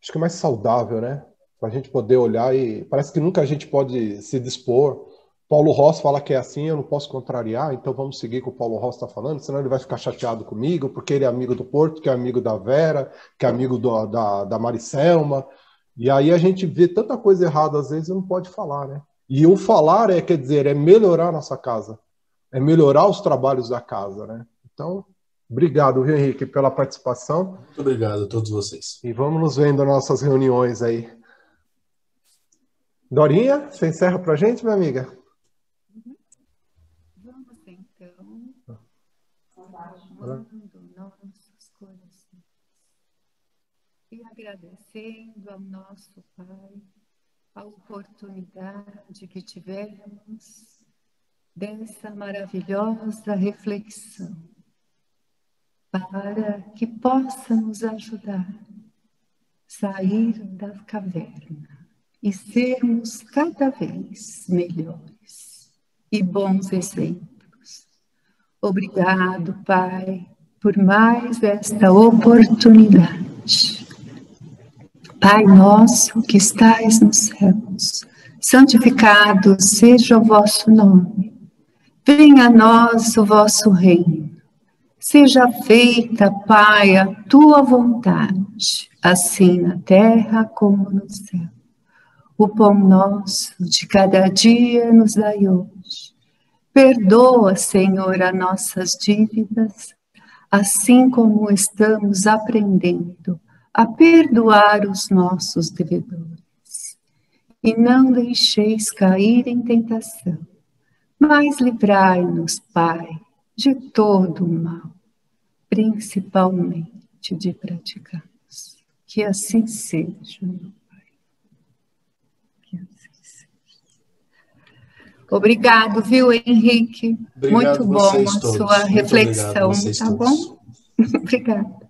acho que mais saudável, né? Para a gente poder olhar e parece que nunca a gente pode se dispor. Paulo Ross fala que é assim, eu não posso contrariar, então vamos seguir com o Paulo Ross está falando, senão ele vai ficar chateado comigo, porque ele é amigo do Porto, que é amigo da Vera, que é amigo da Maricelma, e aí a gente vê tanta coisa errada às vezes e não pode falar, né? E o falar quer dizer, é melhorar a nossa casa, é melhorar os trabalhos da casa, né? Então, Obrigado, viu, Henrique, pela participação. Muito obrigado a todos vocês. E vamos nos vendo nas nossas reuniões aí. Dorinha, você encerra para a gente, minha amiga? Vamos, então, lavando nossos corações e agradecendo ao nosso Pai a oportunidade que tivemos dessa maravilhosa reflexão, para que possa nos ajudar a sair da caverna e sermos cada vez melhores e bons exemplos. Obrigado, Pai, por mais esta oportunidade. Pai nosso que estais nos céus, santificado seja o vosso nome. Venha a nós o vosso reino. Seja feita, Pai, a tua vontade, assim na terra como no céu. O pão nosso de cada dia nos dai hoje. Perdoa, Senhor, as nossas dívidas, assim como estamos aprendendo a perdoar os nossos devedores. E não deixeis cair em tentação, mas livrai-nos, Pai, de todo o mal, principalmente de praticarmos. Que assim seja, meu Pai. Que assim seja. Obrigado, viu, Henrique? Obrigado. Muito bom a sua reflexão, tá bom? Obrigada.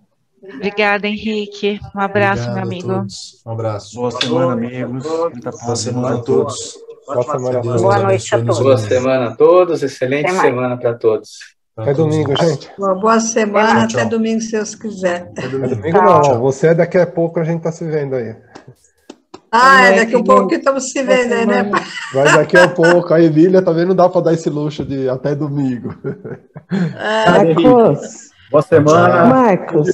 Obrigada, Henrique. Um abraço, meu amigo. Um abraço. Boa semana, amigos. Boa semana a todos. Boa semana a todos. Boa noite a todos. Boa semana a todos. Excelente semana para todos. Até domingo, gente. Uma boa semana, até domingo, se Deus quiser. Até domingo não, você daqui a pouco a gente tá se vendo aí. Daqui a pouco que estamos se vendo aí, né? Mas daqui a pouco, a Emília também não dá para dar esse luxo de até domingo. Boa semana. Marcos.